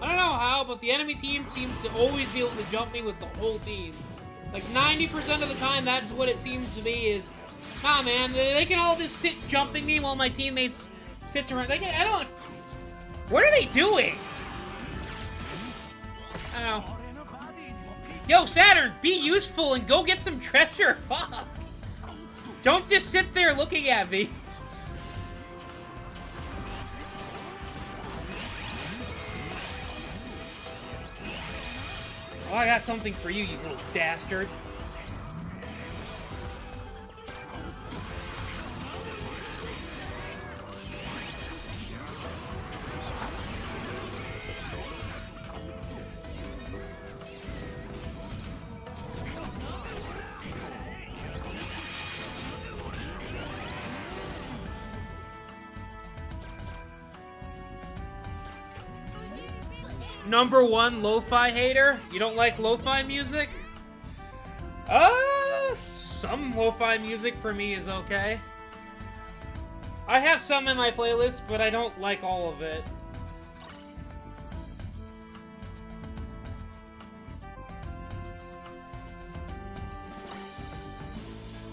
B: I don't know how, but the enemy team seems to always be able to jump me with the whole team. Like 90% of the time, that's what it seems to be is, nah man, they can all just sit jumping me while my teammates sits around. They can, I don't, what are they doing? I don't know. Yo, Saturn, be useful and go get some treasure. Fuck. Don't just sit there looking at me. Oh, I got something for you, you little bastard. Number one lo-fi hater? You don't like lo-fi music? Some lo-fi music for me is okay. I have some in my playlist, but I don't like all of it.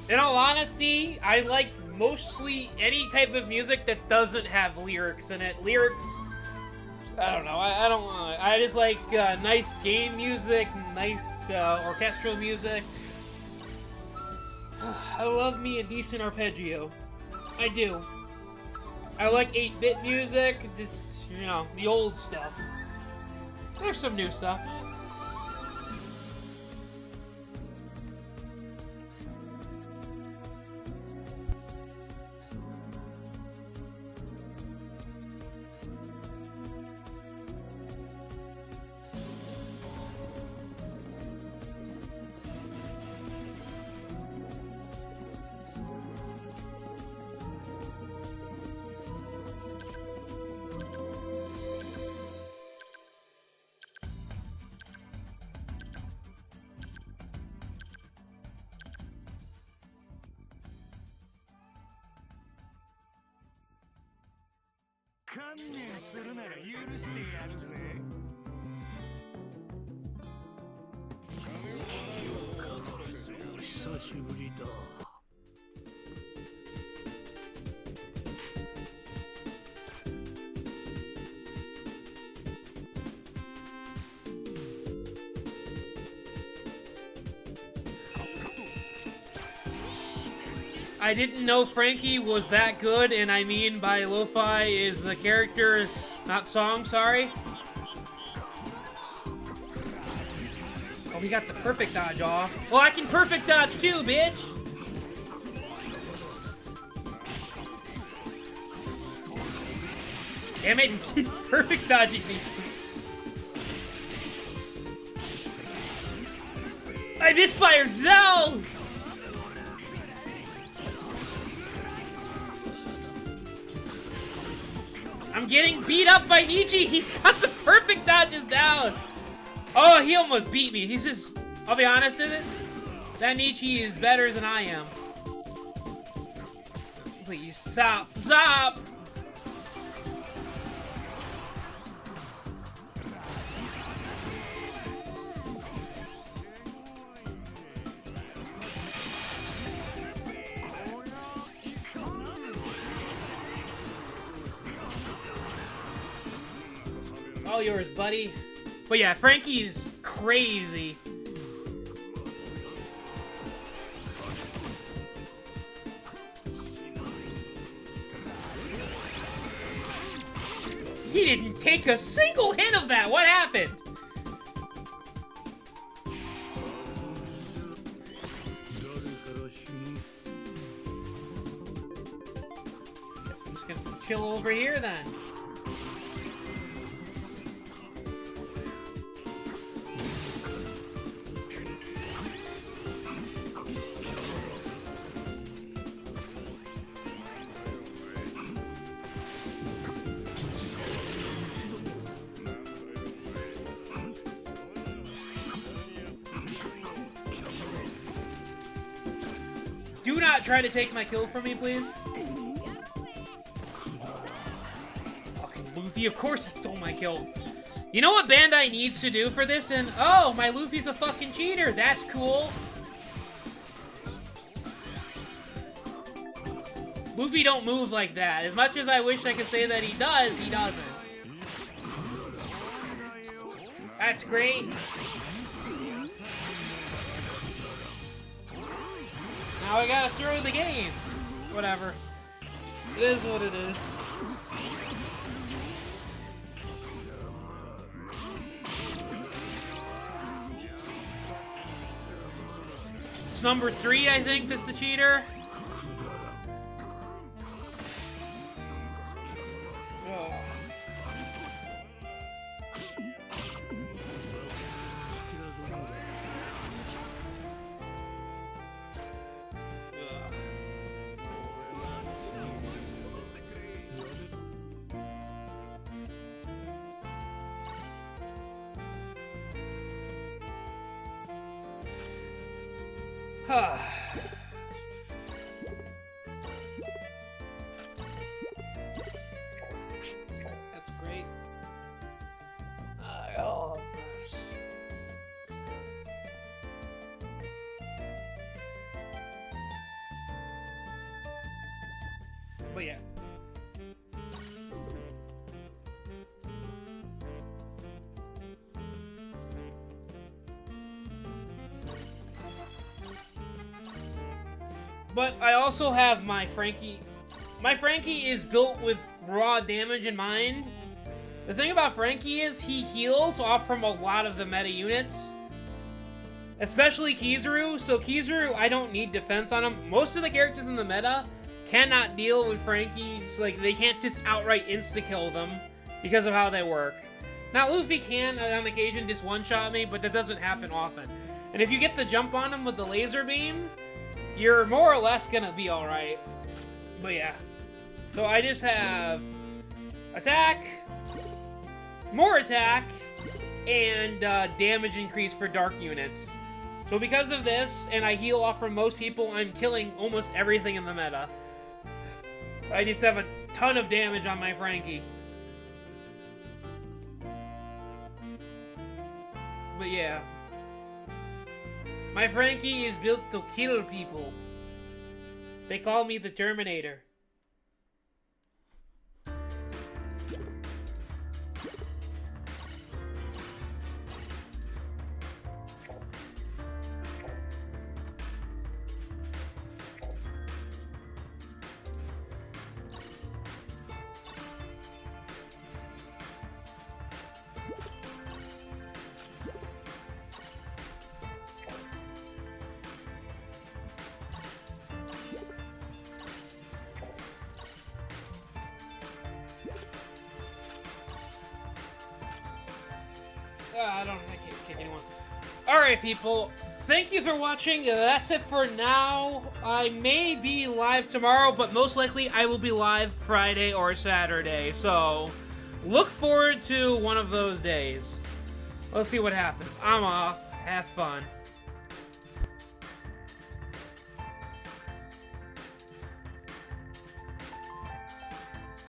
B: In all honesty, I like mostly any type of music that doesn't have lyrics in it. Lyrics... I don't know. I don't. I just like nice game music, nice orchestral music. I love me a decent arpeggio. I do. I like 8-bit music. Just you know the old stuff. There's some new stuff. I didn't know Frankie was that good, and I mean by lo-fi is the character, not song, sorry. Oh, we got the perfect dodge off. Well, I can perfect dodge too, bitch! Damn it, he keeps perfect dodging me. I misfired, no! I'm getting beat up by Nietzsche. He's got the perfect dodges down. Oh, he almost beat me. He's just, I'll be honest with it. That Nietzsche is better than I am. Please, stop, stop. All yours, buddy. But yeah, Frankie is crazy. He didn't take a single hit of that. What happened? Guess I'm just gonna chill over here then. Do not try to take my kill from me, please. Fucking Luffy, of course he stole my kill. You know what Bandai needs to do for this? And oh, my Luffy's a fucking cheater. That's cool. Luffy don't move like that. As much as I wish I could say that he does, he doesn't. That's great. Now I gotta throw the game. Whatever. It is what it is. It's number 3, I think, that's the cheater. Oh. That's great. I love this. But yeah. But I also have my Frankie. My Frankie is built with raw damage in mind. The thing about Frankie is he heals off from a lot of the meta units. Especially Kizaru. So Kizaru, I don't need defense on him. Most of the characters in the meta cannot deal with Frankie. So, like, they can't just outright insta-kill them because of how they work. Now, Luffy can, on occasion, just one-shot me, but that doesn't happen often. And if you get the jump on him with the laser beam, you're more or less gonna be alright. But yeah. So I just have attack, more attack, and damage increase for dark units. So because of this, and I heal off from most people, I'm killing almost everything in the meta. I just have a ton of damage on my Frankie. But yeah. My Frankie is built to kill people. They call me the Terminator. I can't kick anyone. Alright, people. Thank you for watching. That's it for now. I may be live tomorrow, but most likely I will be live Friday or Saturday. So, look forward to one of those days. Let's see what happens. I'm off. Have fun.